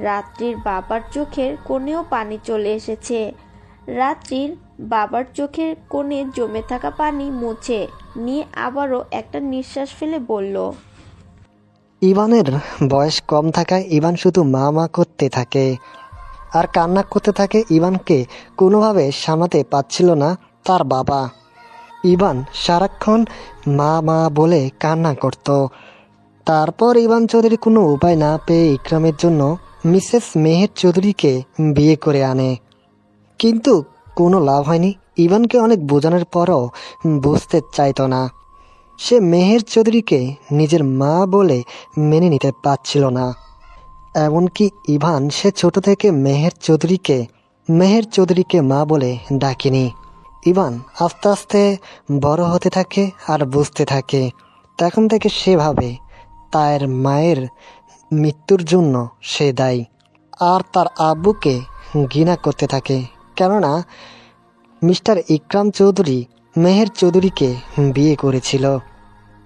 রাত্রির বাবার চোখের কোণেও পানি চলে এসেছে। রাত্রির বাবার চোখের কোণে জমে থাকা পানি মুছে নিয়ে আবারও একটা নিঃশ্বাস ফেলে বলল, ইভানের বয়স কম থাকায় ইভান শুধু মা মা করতে থাকে আর কান্না করতে থাকে। ইভানকে কোনোভাবে সামলাতে পারছিল না তার বাবা। ইভান সারাক্ষণ মা মা বলে কান্না করত। তারপর ইভান চৌধুরী কোনো উপায় না পেয়ে ইকরামের জন্য মিসেস মেহের চৌধুরীকে বিয়ে করে আনে। কিন্তু কোনো লাভ হয়নি। ইভানকে অনেক বোঝানোর পরও বুঝতে চাইতো না। সে মেহের চৌধুরীকে নিজের মা বলে মেনে নিতে পারছিল না। এমনকি ইভান সে ছোট থেকে মেহের চৌধুরীকে মা বলে ডাকেনি। ইভান আস্তে আস্তে বড় হতে থাকে আর বুঝতে থাকে। তখন থেকে সে ভাবে তার মায়ের মৃত্যুর জন্য সে দায়ী, আর তার আব্বুকে ঘৃণা করতে থাকে। কেননা মিস্টার ইকরাম চৌধুরী মেহের চৌধুরীকে বিয়ে করেছিল।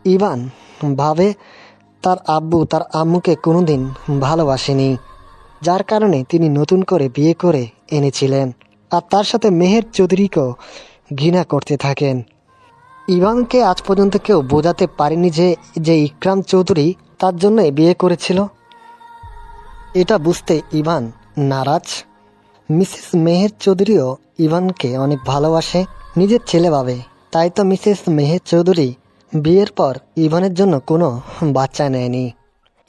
ইভান ভাবে তার আব্বু তার আম্মুকে কোনোদিন ভালোবাসেনি, যার কারণে তিনি নতুন করে বিয়ে করে এনেছিলেন, আর তার সাথে মেহের চৌধুরীকেও ঘৃণা করতে থাকেন। ইভানকে আজ পর্যন্ত কেউ বোঝাতে পারেনি যে ইকরাম চৌধুরী তার জন্য বিয়ে করেছিল। এটা বুঝতে ইভান নারাজ। মিসেস মেহের চৌধুরীও ইভানকে অনেক ভালোবাসে, নিজের ছেলে ভাবে। তাই তো মিসেস মেহের চৌধুরী বিয়ের পর ইভানের জন্য কোনো বাচ্চা নেয়নি,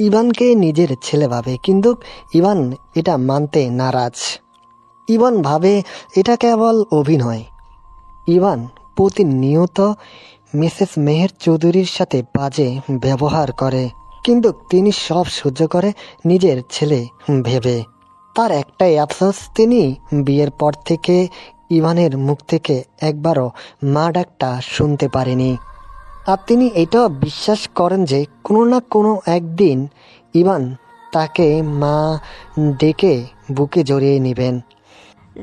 ইভানকে নিজের ছেলে ভাবে। কিন্তু ইভান এটা মানতে নারাজ। ইভান ভাবে এটা কেবল অভিনয়। ইভান প্রতিনিয়ত মিসেস মেহের চৌধুরীর সাথে বাজে ব্যবহার করে, কিন্তু তিনি সব সহ্য করে নিজের ছেলে ভেবে। তার একটাই আফসোস, তিনি বিয়ের পর থেকে ইভানের মুখ থেকে একবারও মা ডাকটা শুনতে পারেনি। আর তিনি এটাও বিশ্বাস করেন যে কোনো না কোনো একদিন ইভান তাকে মা ডেকে বুকে জড়িয়ে নেবেন।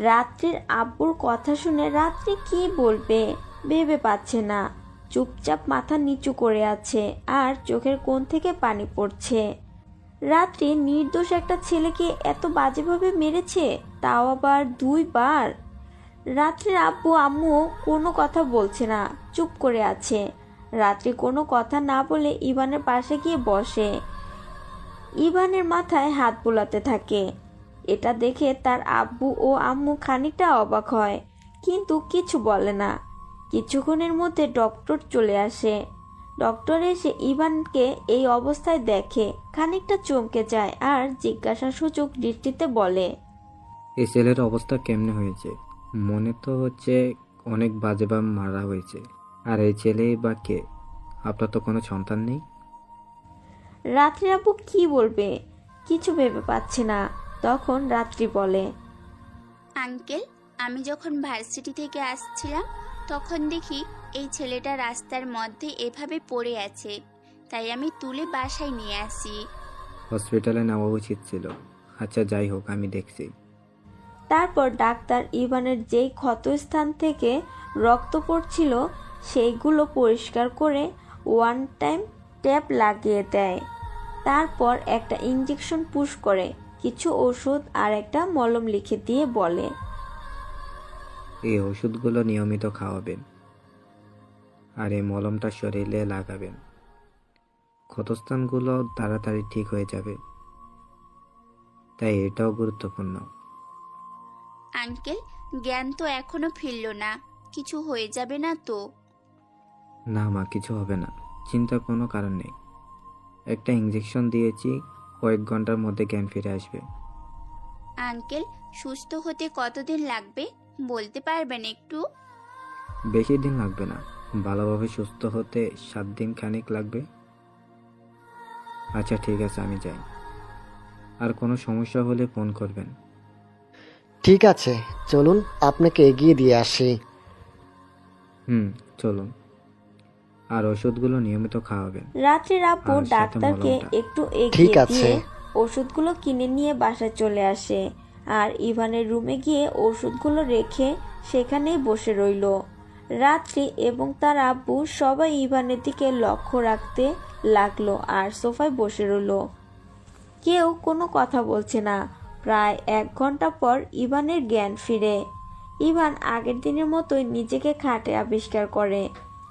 রাত্রির আব্বুর কথা শুনে রাত্রি কি বলবে ভেবে পাচ্ছে না। চুপচাপ মাথা নিচু করে আছে আর চোখের কোণ থেকে পানি পড়ছে। রাত্রি নির্দোষ একটা ছেলেকে এত বাজেভাবে মেরেছে, তাও আবার 2 বার। রাত্রির আব্বু আম্মু কোনো কথা বলছে না, চুপ করে আছে। রাত্রি কোনো কথা না বলে ইভানের পাশে গিয়ে বসে, ইভানের মাথায় হাত বুলাতে থাকে। এটা দেখে তার আব্বু ও আম্মু খানিকটা অবাক হয়, কিন্তু কিছু বলে না। কিছুক্ষণের মধ্যে ডক্টর চলে আসে। ডক্টর এসে ইভানকে এই অবস্থায় দেখে খানিকটা চমকে যায় আর জিজ্ঞাসাসূচক দৃষ্টিতে বলে, এই ছেলের অবস্থা কেমনে হয়েছে? মনে তো হচ্ছে অনেক বাজেভাবে মারা হয়েছে। আর এই ছেলেই বা কে? আপনার তো কোনো সন্তান নেই। রাত্রি আব্বু কি বলবে কিছু ভেবে পাচ্ছে না। তখন রাত্রি বলে, আঙ্কেল, আমি যখন ভার্সিটি থেকে আসছিলাম তখন দেখি এই ছেলেটা রাস্তার মধ্যে এভাবে পড়ে আছে, তাই আমি তুলে বাসায় নিয়ে আসি। হসপিটালে নেওয়া উচিত ছিল। আচ্ছা যাই হোক, আমি দেখছি। তারপর ডাক্তার ইভানের যেই ক্ষতস্থান থেকে রক্ত পড়ছিল সেইগুলো পরিষ্কার করে 1 টাইম ট্যাপ লাগিয়ে দেয়। তারপর একটা ইঞ্জেকশন পুশ করে কিছু ওষুধ আর একটা মলম লিখে দিয়ে বলে, এই ওষুধগুলো নিয়মিত খাওয়াবেন আর এই মলমটা শরীরে লাগাবেন। ক্ষতস্থানগুলো তাড়াতাড়ি ঠিক হয়ে যাবে, তাই এটাও গুরুত্বপূর্ণ। আঙ্কেল, জ্ঞান তো এখনো ফিরল না, কিছু হয়ে যাবে না তো? না মা, কিছু হবে না, চিন্তার কোনো কারণ নেই। একটা ইঞ্জেকশন দিয়েছি, কয়েক ঘন্টার মধ্যে জ্ঞান ফিরে আসবে। আঙ্কেল, সুস্থ হতে কতদিন লাগবে বলতে পারবেন একটু? বেশি দিন লাগবে না, ভালোভাবে সুস্থ হতে 7 দিন খানিক লাগবে। আচ্ছা ঠিক আছে, আমি যাই। আর কোনো সমস্যা হলে ফোন করবেন। ঠিক আছে, চলুন আপনাকে এগিয়ে দিয়ে আসি। চলুন। আর ওষুধগুলো নিয়মিত খাওয়াবেন। রাত্রির আব্বু আর সাথে ডাক্তারকে মলমটা। একটু ঠিক এগিয়ে আছে। দিয়ে ওষুধগুলো কিনে নিয়ে বাসায় চলে আসে আর ইভানের রুমে গিয়ে ওষুধগুলো রেখে সেখানেই বসে রইল। রাত্রি এবং তার আব্বু সবাই ইভানের দিকে লক্ষ্য রাখতে লাগলো আর সোফায় বসে রইল। কেউ কোনো কথা বলছে না। প্রায় 1 ঘন্টা পর ইভানের জ্ঞান ফিরে। ইভান আগের দিনের মতোই নিজেকে খাটে আবিষ্কার করে,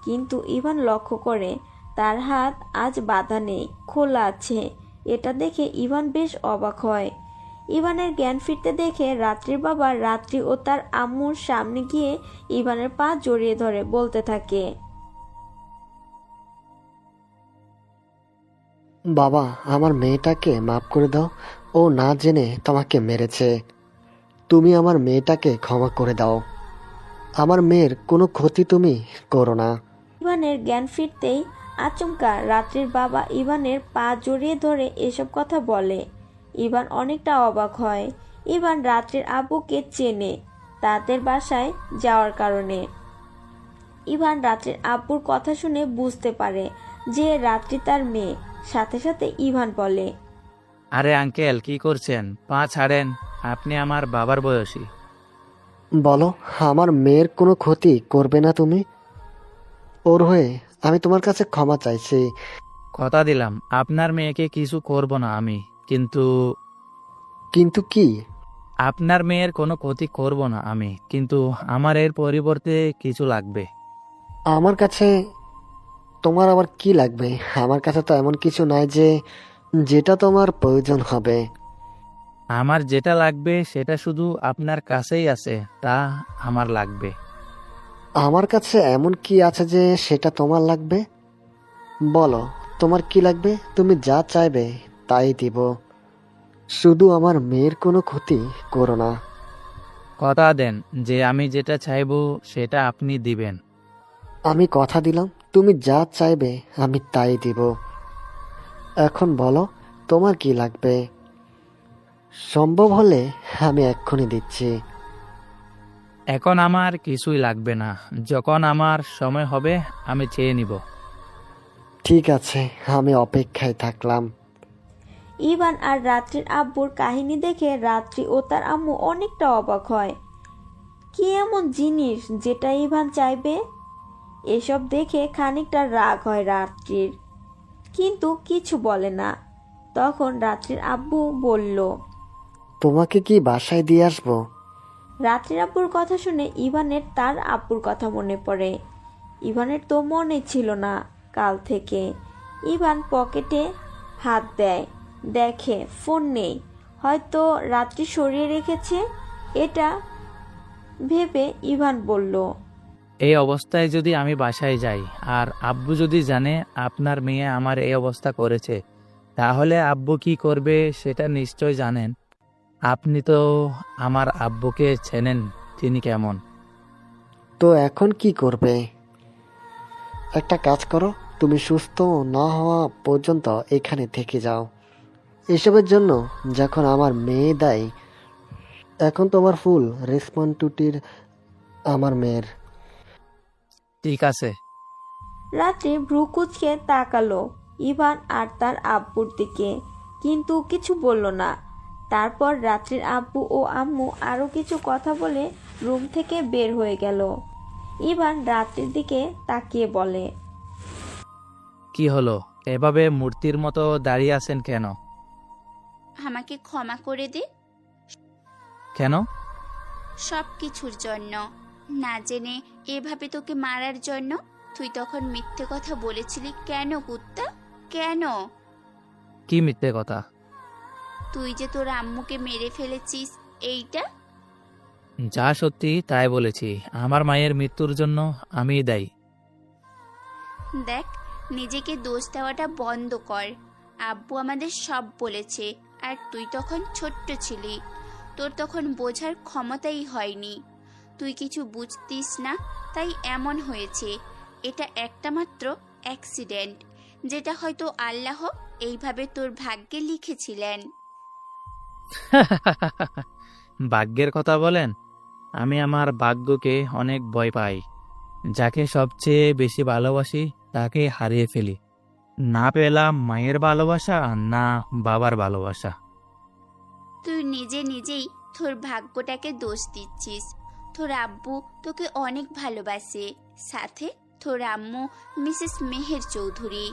কিন্তু ইভান লক্ষ্য করে তার হাত আজ বাঁধা নেই, খোলা আছে। এটা দেখে ইভান বেশ অবাক হয়। ইভানের জ্ঞান ফিরতে দেখে রাত্রির বাবা রাত্রি ও তার আম্মুর সামনে গিয়ে ইভানের পা জড়িয়ে ধরে বলতে থাকে, বাবা, আমার মেয়েটাকে মাফ করে দাও, ও না জেনে তোমাকে মেরেছে। তুমি আমার মেয়েটাকে ক্ষমা করে দাও, আমার মেয়ের কোনো ক্ষতি তুমি করো না। ইভানের জ্ঞান ফিরতেই আচমকা রাত্রির বাবা ইভানের পা জড়িয়ে ধরে এসব কথা বলে। ইভান অনেকটা অবাক হয়। ইভান রাত্রির আব্বুকে চেনে তাদের বাসায় যাওয়ার কারণে। ইভান রাত্রির আব্বুর কথা শুনে বুঝতে পারে যে রাত্রি তার মেয়ে। সাথে সাথে ইভান বলে, আরে আঙ্কেল, কি করছেন? পা ছাড়েন, আপনি আমার বাবার বয়সী। বলো, আমার মেয়ের কোনো ক্ষতি করবে না তুমি? ওর হয়ে আমি তোমার কাছে ক্ষমা চাইছি। কথা দিলাম আপনার মেয়েকে কিছু করব না আমি, কিন্তু কিন্তু কি? আপনার মেয়ের কোনো ক্ষতি করব না আমি, কিন্তু আমার এর পরিবর্তে কিছু লাগবে। আমার কাছে তোমার আবার কি লাগবে? আমার কাছে তো এমন কিছু নাই যে যেটা তোমার প্রয়োজন হবে। আমার যেটা লাগবে সেটা শুধু আপনার কাছেই আছে, তা আমার লাগবে। আমার কাছে এমন কি আছে যে সেটা তোমার লাগবে? বলো, তোমার কি লাগবে? তুমি যা চাইবে তাই দিব। শুধু আমার মেয়ের কোনো ক্ষতি করো না। কথা দেন যে আমি যেটা চাইবো সেটা আপনি দিবেন। আমি কথা দিলাম, তুমি যা চাইবে আমি তাই দিব। এখন বলো, তোমার কি লাগবে? সম্ভব হলে আমি এক্ষুনি দিচ্ছি। এখন আমার কিছুই লাগবে না, যখন আমার সময় হবে আমি চেয়ে নিব। ঠিক আছে, আমি অপেক্ষায় থাকলাম। ইভান আর রাত্রির আব্বুর কাহিনী দেখে রাত্রি ও তার আম্মু অনেকটা অবাক হয়। কি এমন জিনিস যেটা ইভান চাইবে? এসব দেখে খানিকটা রাগ হয় রাত্রির, কিন্তু কিছু বলে না। তখন রাত্রির আব্বু বলল, তোমাকে কি বাসায় দিয়ে আসবো? রাত্রির আব্বুর কথা শুনে ইভানের তার আব্বুর কথা মনে পড়ে। ইভানের তো মনে ছিল না কাল থেকে। ইভান পকেটে হাত দেয়, দেখে ফোন নেই, হয়তো রাত্রি সরিয়ে রেখেছে। এটা ভেবে ইভান বলল, এই অবস্থায় যদি আমি বাসায় যাই আর আব্বু যদি জানে আপনার মেয়ে আমার এই অবস্থা করেছে, তাহলে আব্বু কি করবে সেটা নিশ্চয় জানেন। আপনি তো আমার আব্বুকে চেনেন, তিনি কেমন। তো এখন কি করবে? একটা কাজ করো, তুমি সুস্থ না হওয়া পর্যন্ত এখানে থেকে যাও। এসবের জন্য যখন আমার মেয়ে দায়ী, এখন তোমার ফুল রেসপন্সিবিলিটির আমার মেয়ের। ঠিক আছে। রাত্রি ভ্রু কুঁচকে তাকালো ইভান আর তার আব্বুর দিকে, কিন্তু কিছু বলল না। তারপর রাত্রির আব্বু ও আম্মু আরো কিছু কথা বলে রুম থেকে বের হয়ে গেল। ইভান রাত্রির দিকে তাকিয়ে বলে, কি হলো, এভাবে মূর্তির মতো দাঁড়িয়ে আছেন কেন? আমাকে ক্ষমা করে দে কেন? সব কিছুর জন্য। না জেনে এভাবে তোকে মারার জন্য। তুই তখন মিথ্যে কথা বলেছিলি কেন কুত্তা? কেন? কি মিথ্যে কথা? তুই যে তোর আম্মুকে মেরে ফেলেছিস, এইটা। যা সত্যি তাই বলেছি, আমার মায়ের মৃত্যুর জন্য আমিই দায়ী। দেখ, নিজেকে দোষ দেওয়াটা বন্ধ কর। আব্বু আমাদের সব বলেছে, আর তুই তখন ছোট্ট ছিলি, তোর তখন বোঝার ক্ষমতাই হয়নি। তুই কিছু বুঝতিস না, তাই এমন হয়েছে। এটা একটা মাত্র অ্যাক্সিডেন্ট, যেটা হয়তো আল্লাহ এইভাবে তোর ভাগ্যে লিখেছিলেন। ভাগ্যের কথা বলেন? আমি আমার ভাগ্যকে অনেক ভয় পাই। যাকে সবচেয়ে বেশি ভালোবাসি তাকে হারিয়ে ফেলি। না পেলাম মায়ের ভালোবাসা, না বাবার ভালোবাসা। তুই নিজে নিজেই তোর ভাগ্যটাকে দোষ দিচ্ছিস। তোর আব্বু তোকে অনেক ভালোবাসে, সাথে তোর আম্মু মিসেস মেহের চৌধুরী।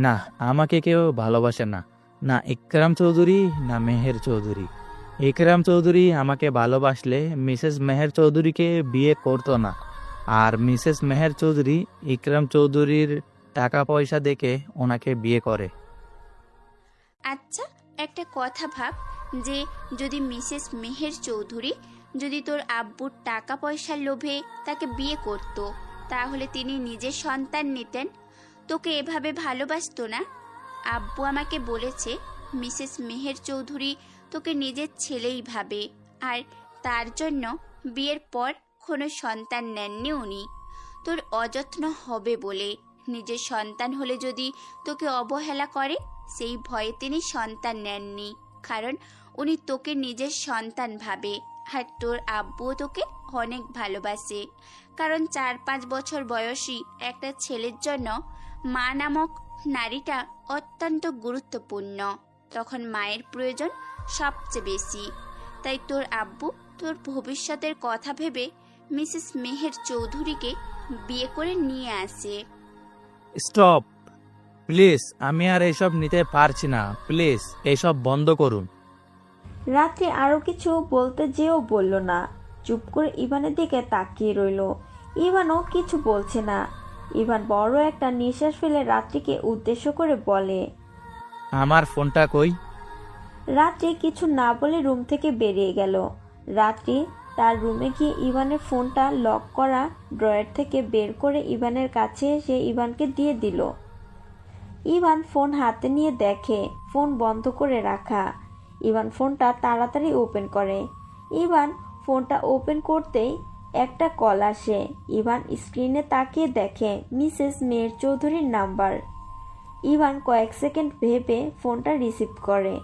না, আমাকে কেউ ভালোবাসে না, না ইকরাম চৌধুরী না মেহের চৌধুরী। ইকরাম চৌধুরী আমাকে ভালোবাসলে মিসেস মেহের চৌধুরীকে বিয়ে করতো না, আর মিসেস মেহের চৌধুরী ইকরাম চৌধুরীর টাকা পয়সা দেখে ওনাকে বিয়ে করে। আচ্ছা, একটা কথা ভাব, যে যদি মিসেস মেহের চৌধুরী যদি তোর আব্বুর টাকা পয়সার লোভে তাকে বিয়ে করত, তাহলে তিনি নিজের সন্তান নিতেন, তোকে এভাবে ভালোবাসতো না। আব্বু আমাকে বলেছে মিসেস মেহের চৌধুরী তোকে নিজের ছেলেই ভাবে, আর তার জন্য বিয়ের পর কোনো সন্তান নেননি উনি, তোর অযত্ন হবে বলে। নিজের সন্তান হলে যদি তোকে অবহেলা করে, সেই ভয়ে তিনি সন্তান নেননি, কারণ উনি তোকে নিজের সন্তান ভাবে। আর তোর আব্বুও তোকে অনেক ভালোবাসে, কারণ 4-5 বছর বয়সী একটা ছেলের জন্য মা নামক নারীটা অত্যন্ত গুরুত্বপূর্ণ। তখন মায়ের প্রয়োজন সবচেয়ে বেশি। তাই তোর আব্বু তোর ভবিষ্যতের কথা ভেবে মিসেস মেহের চৌধুরীকে বিয়ে করে নিয়ে আসে। স্টপ প্লিজ, আমি আর এসব নিতে পারছি না, প্লিজ এসব বন্ধ করুন। রাত্রি আরো কিছু বলতে যেও বলল না, চুপ করে ইভানের দিকে তাকিয়ে রইল। ইভানও কিছু বলছে না। ইভান বড় একটা নিঃশ্বাস ফেলে রাত্রিকে উদ্দেশ্য করে বলে, আমার ফোনটা কই? রাত্রি কিছু না বলে রুম থেকে বেরিয়ে গেল। রাত্রি তার রুমে গিয়ে ইভানের ফোনটা লক করা ড্রয়ার থেকে বের করে ইভানের কাছে এসে ইভানকে দিয়ে দিল। ইভান ফোন হাতে নিয়ে দেখে ফোন বন্ধ করে রাখা। ইভান ফোনটা তাড়াতাড়ি ওপেন করে। ইভান ফোনটা ওপেন করতেই একটা কল আসে। ইভান স্ক্রিনে তাকিয়ে দেখে মিসেস মেহের চৌধুরীর নাম্বার। ইভান কয়েক সেকেন্ড ভেবে ফোনটা রিসিভ করে।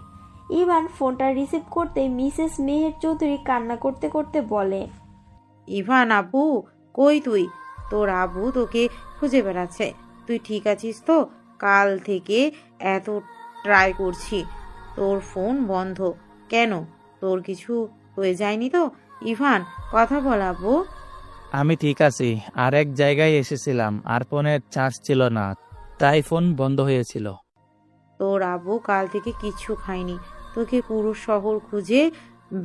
ইভান ফোনটা রিসিভ করতে মিসেস মেহের চৌধুরী কান্না করতে করতে বলে, ইভান আব্বু, কই তুই? তোর আব্বু তোকে খুঁজে বেড়াচ্ছে। তুই ঠিক আছিস তো? কাল থেকে এত ট্রাই করছি, তোর ফোন বন্ধ কেন? তোর কিছু হয়ে যায়নি তো? ইভান, কথা বল আব্বু। আমি ঠিক আছি, আর এক জায়গায় এসেছিলাম আর ফোনের চার্জ ছিল না, তাই ফোন বন্ধ হয়েছিল। তোর আব্বু কাল থেকে কিচ্ছু খায়নি, তোকে পুরো শহর খুঁজে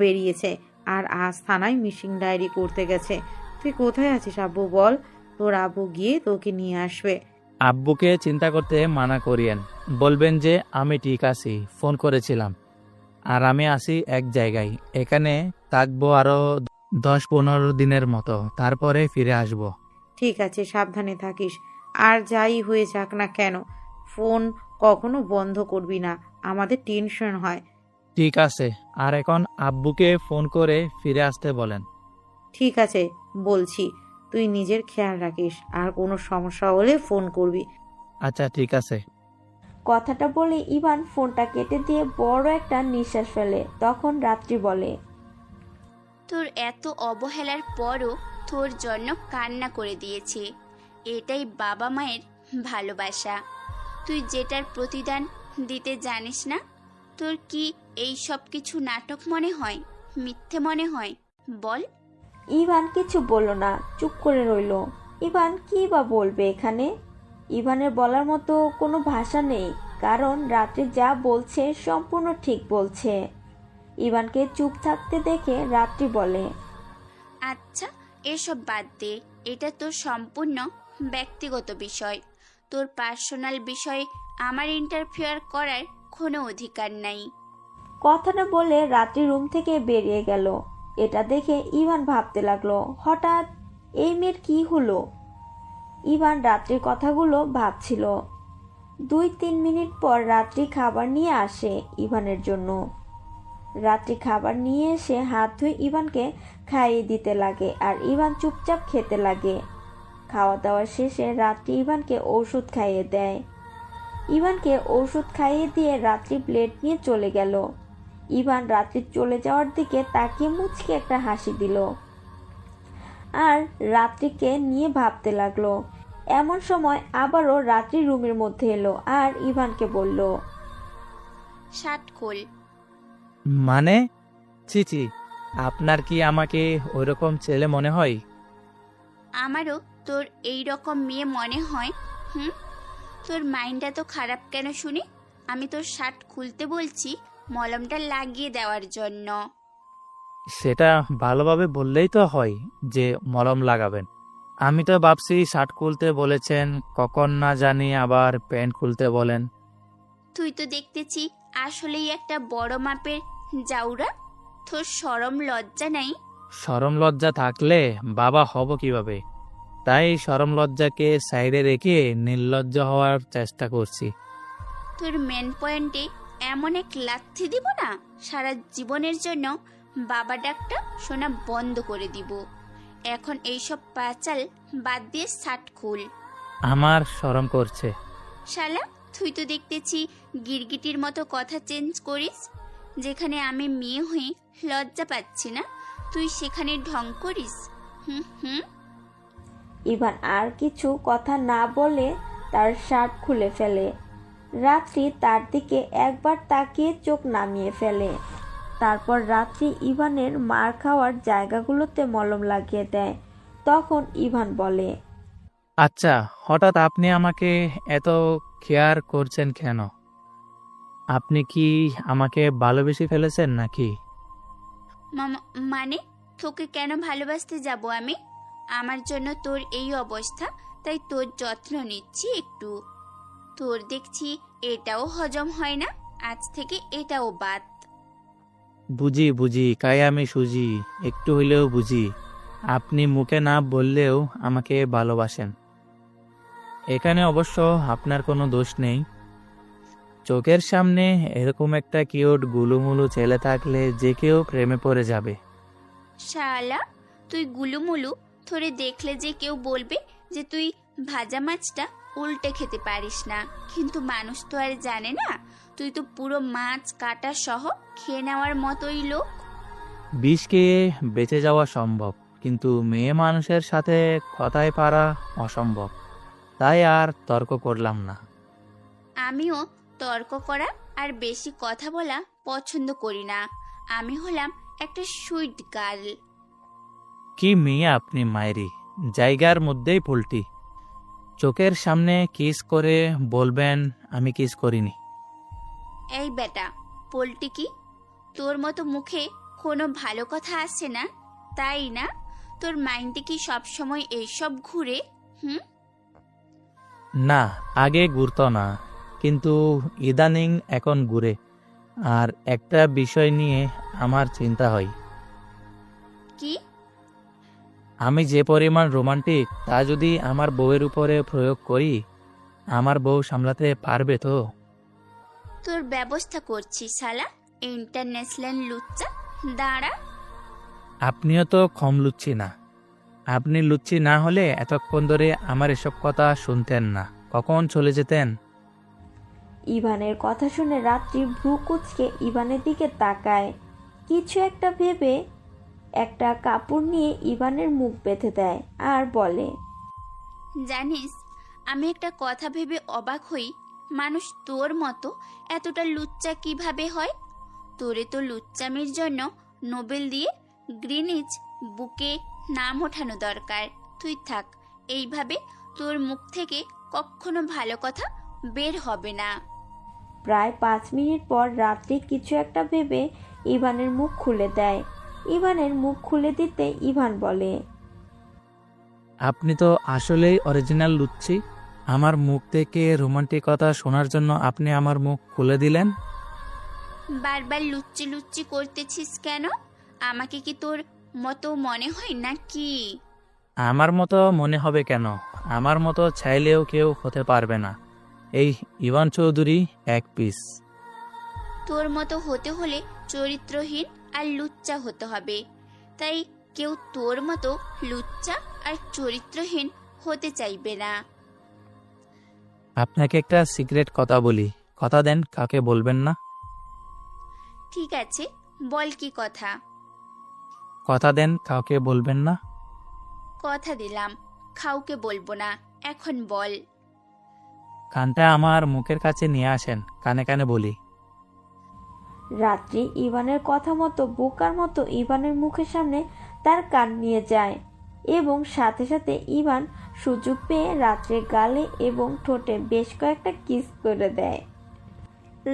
বেরিয়েছে, আর আজ থানায় মিসিং ডায়েরি করতে গেছে। তুই কোথায় আছিস আব্বু বল, তোর আব্বু গিয়ে তোকে নিয়ে আসবে। আব্বুকে চিন্তা করতে মানা করিয়েন, বলবেন যে আমি ঠিক আছি, ফোন করেছিলাম, আর আমি আছি এক জায়গায়, এখানে থাকবো আরো 10-15 দিনের মতো, তারপরে ফিরে আসব। ঠিক আছে, সাবধানে থাকিস। আর যাই হয়ে যাক না কেন, ফোন কখনো বন্ধ করবি না, আমাদের টেনশন হয়। ঠিক আছে, আর এখন আব্বুকে ফোন করে ফিরে আসতে বলেন। ঠিক আছে বলছি, তুই নিজের খেয়াল রাখিস, আর কোনো সমস্যা হলে ফোন করবি। আচ্ছা ঠিক আছে। কথাটা বলে ইভান ফোনটা কেটে দিয়ে বড় একটা নিঃশ্বাস ফেলে। তখন রাত্রি বলে, তোর এত অবহেলার পরও তোর জন্য কান্না করে দিয়েছে, এটাই বাবা মায়ের ভালোবাসা। তুই যেটার প্রতিদান দিতে জানিস না, তোর কি এই সব কিছু নাটক মনে হয়, মিথ্যে মনে হয়? বল। ইভান কিছু বলল না, চুপ করে রইল। ইভান কি বা বলবে এখানে? ইভানের বলার মতো কোনো ভাষা নেই, কারণ রাত্রি যা বলছে সম্পূর্ণ ঠিক বলছে। ইভানকে চুপ থাকতে দেখে রাত্রি বলে, আচ্ছা এসব বাদ দে, এটা তোর সম্পূর্ণ ব্যক্তিগত বিষয়। তোর পার্সোনাল বিষয়ে আমার ইন্টারফেয়ার করার কোনো অধিকার নাই। কথাটা বলে রাত্রি রুম থেকে বেরিয়ে গেল। এটা দেখে ইভান ভাবতে লাগলো, হঠাৎ এই মেয়ের কি হলো? ইভান রাত্রির কথাগুলো ভাবছিল। 2-3 মিনিট পর রাত্রি খাবার নিয়ে আসে ইভানের জন্য। রাত্রি খাবার নিয়ে এসে হাত ধুয়ে ইভানকে খাইয়ে দিতে লাগে, আর ইভান চুপচাপ খেতে লাগে। খাওয়া দাওয়া শেষে রাত্রি ইভানকে ওষুধ খাইয়ে দেয়। ইভানকে ওষুধ খাইয়ে দিয়ে রাত্রি প্লেট নিয়ে চলে গেল। ইভান রাত্রির চলে যাওয়ার দিকে তাকিয়ে মুচকি একটা হাসি দিল, আর রাত্রিকে নিয়ে ভাবতে লাগলো। এমন সময় আবারও রাত্রি রুমের মধ্যে এলো আর ইভানকে বলল, শার্ট খোল। মানে? চিচি, আপনার কি আমাকে ওইরকম ছেলে মনে হয়? আমারও তোর এই রকম মেয়ে মনে হয়। তোর মাইন্ডটা তো খারাপ কেন শুনি? আমি তোর শার্ট খুলতে বলছি মলমটা লাগিয়ে দেওয়ার জন্য। সেটা ভালোভাবে বললেই তো হয় যে মলম লাগাবেন। আমি তো ভাবছি শার্ট খুলতে বলেছেন, কখন না জানি আবার প্যান্ট খুলতে বলেন। তুই তো দেখতেছি আসলেই একটা বড় মাপের জাউরা। তোর শরম লজ্জা নাই? শরম লজ্জা থাকলে বাবা হব কিভাবে? তাই শরম লজ্জাকে সাইডে রেখে নির্লজ্জ হওয়ার চেষ্টা করছি। তোর মেন পয়েন্টে এমন এক লাথি দিব না, সারা জীবনের জন্য বাবা ডাকটা শোনা বন্ধ করে দিব। এখন এইসব পাচাল বাদ দিয়ে শার্ট খুল। আমার শরম করছে। শালা, তুই তো দেখতেছি গিরগিটির মতো কথা চেঞ্জ করিস। যেখানে আমি মেয়ে হয়ে লজ্জা পাচ্ছি না, তুই সেখানে ঢং করিস? হুম হুম। ইভান আর কিছু কথা না বলে তার শার্ট খুলে ফেলে। রাত্রি তার দিকে একবার তাকিয়ে চোখ নামিয়ে ফেলে। তারপর রাত্রি ইভানের মার খাওয়ার জায়গাগুলোতে মলম লাগিয়ে দেয়। তখন ইভান বলে, আচ্ছা, হঠাৎ আপনি আমাকে এত কেয়ার করছেন কেন? আপনি কি আমাকে ভালোবেসে ফেলেছেন নাকি? মানে তোকে কেন ভালোবাসতে যাব আমি? আমার জন্য তোর এই অবস্থা, তাই তোর যত্ন নিচ্ছি একটু। তোর দেখছি এটাও হজম হয় না, আজ থেকে এটাও বাদ। বুঝি বুঝি, কাই আমি সুজি, একটু হইলেও বুঝি। আপনি মুখে না বললেও আমাকে ভালোবাসেন। এখানে অবশ্য আপনার কোনো দোষ নেই। চোখের সামনে এরকম একটা কিউট গুলুমুলু ছেলে থাকলে যে কেউ প্রেমে পড়ে যাবে। শালা, তুই গুলুমুলু, তোরে দেখলে যে কেউ বলবে যে তুই ভাজা মাছটা উল্টে খেতে পারিস না। কিন্তু মানুষ তো আর জানে না তুই তো পুরো মাছ কাটা সহ খেয়ে নেওয়ার মতোই লোক। বিষ খেয়ে বেঁচে যাওয়া সম্ভব, কিন্তু মেয়ে মানুষের সাথে কথায় পারা অসম্ভব। তাই আর তর্ক করলাম না। আমিও তর্ক করা আর বেশি কথা বলা পছন্দ করি না। আমি হলাম একটা সুইট গার্ল। কি মেয়ে আপনি মায়েরি, জায়গার মধ্যেই পোল্টি। চোখের সামনে কিস করে বলবেন আমি কিস করিনি। এই বেটা, পোল্টি কি? তোর মতো মুখে কোনো ভালো কথা আসছে না, তাই না? তোর মাইন্ডে কি সবসময় এইসব ঘুরে? হুম। না, আগে ঘুরতো না, কিন্তু ইদানিং এখন ঘুরে। আর একটা বিষয় নিয়ে আমার চিন্তা হয়। কি? আমি যে পরিমাণ রোমান্টিক তা যদি আমার বউয়ের উপরে প্রয়োগ করি, আমার বউ সামলাতে পারবে তো? তোর ব্যবস্থা করছি শালা, ইন্টারন্যাশনাল লুচ্চা। দাঁড়া। আপনিও তো কম লুচ্ছি না। আপনি লুচ্ছি না হলে এতক্ষণ ধরে আমার এসব কথা শুনতেন না, কখন চলে যেতেন। ইভানের কথা শুনে রাত্রি ভ্রু কুঁচকে ইভানের দিকে তাকায়। কিছু একটা ভেবে একটা কাপড় নিয়ে ইভানের মুখ বেঁধে দেয় আর বলে, জানিস, আমি একটা কথা ভেবে অবাক হই, মানুষ তোর মতো এতটা লুচ্চা কিভাবে হয়। তোরে তো লুচ্চামির জন্য নোবেল দিয়ে গ্রিনিচ বুকে নাম ওঠানো দরকার। তুই থাক এইভাবে, তোর মুখ থেকে কখনো ভালো কথা বের হবে না। প্রায় 5 মিনিট পর রাত্রি কিছু একটা ভেবে ইভানের মুখ খুলে দেয়। ইভানের মুখ খুলে দিতে ইভান বলে, আপনি তো আসলেই অরিজিনাল লুচ্ছি। আমার মুখ থেকে রোমান্টিক কথা শোনার জন্য আপনি আমার মুখ খুলে দিলেন। বারবার লুচ্চি লুচ্চি করতেছিস কেন? আমাকে কি তোর মতো মনে হয় নাকি? আমার মতো মনে হবে কেন? আমার মতো চাইলেও কেউ হতে পারবে না। এই ইভান চৌধুরী এক পিস। তোর মতো হতে হলে চরিত্রহীন আর লুচ্চা হতে হবে। তাই কেউ তোর মতো লুচ্চা আর চরিত্রহীন হতে চাইবে না। আপনাকে একটা সিক্রেট কথা বলি, কথা দেন কাকে বলবেন না। ঠিক আছে, বল কি কথা। কথা দেন কাউকে বলবেন না। কথা দিলাম, কাউকে বলবো না। এখন বল। কানটা আমার মুখের কাছে নিয়ে আসেন, কানে কানে বলি। রাত্রি ইভানের কথা মতো বোকার মতো ইভানের মুখের সামনে তার কান নিয়ে যায় এবং সাথে সাথে ইভান সুযোগ পেয়ে রাত্রির গালে এবং ঠোঁটে বেশ কয়েকটা কিস করে দেয়।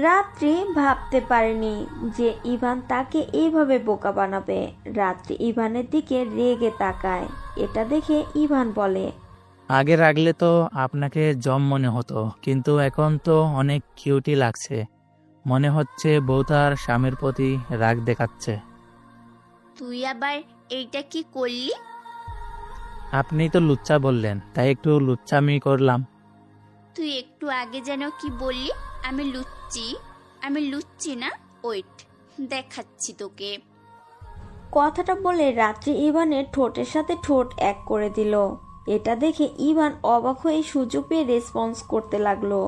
রাত্রি ভাবতে পারেনি যে ইভান তাকে এইভাবে বোকা বানাবে। রাত্রি ইভানের দিকে রেগে তাকায়। এটা দেখে ইভান বলে, আগে রাগলে তো আপনাকে জম মনে হতো, কিন্তু এখন তো অনেক কিউটি লাগছে। মনে হচ্ছে বউ তার স্বামীর প্রতি রাগ দেখাচ্ছে। তুই আবার এইটা কি করলি? আপনি তো লুচ্চা বললেন, তাই একটু লুচ্চামি করলাম। তুই একটু আগে যেন কি বললি? আমি লুচ্চি? আমি লুচ্চি না, ওয়েট দেখাচ্ছি তোকে। কথাটা বলে রাত্রি ইভানের ঠোঁটের সাথে ঠোঁট এক করে দিল। এটা দেখে ইভান অবাক হয়ে সুযোগ পেয়ে রেসপন্স করতে লাগলো।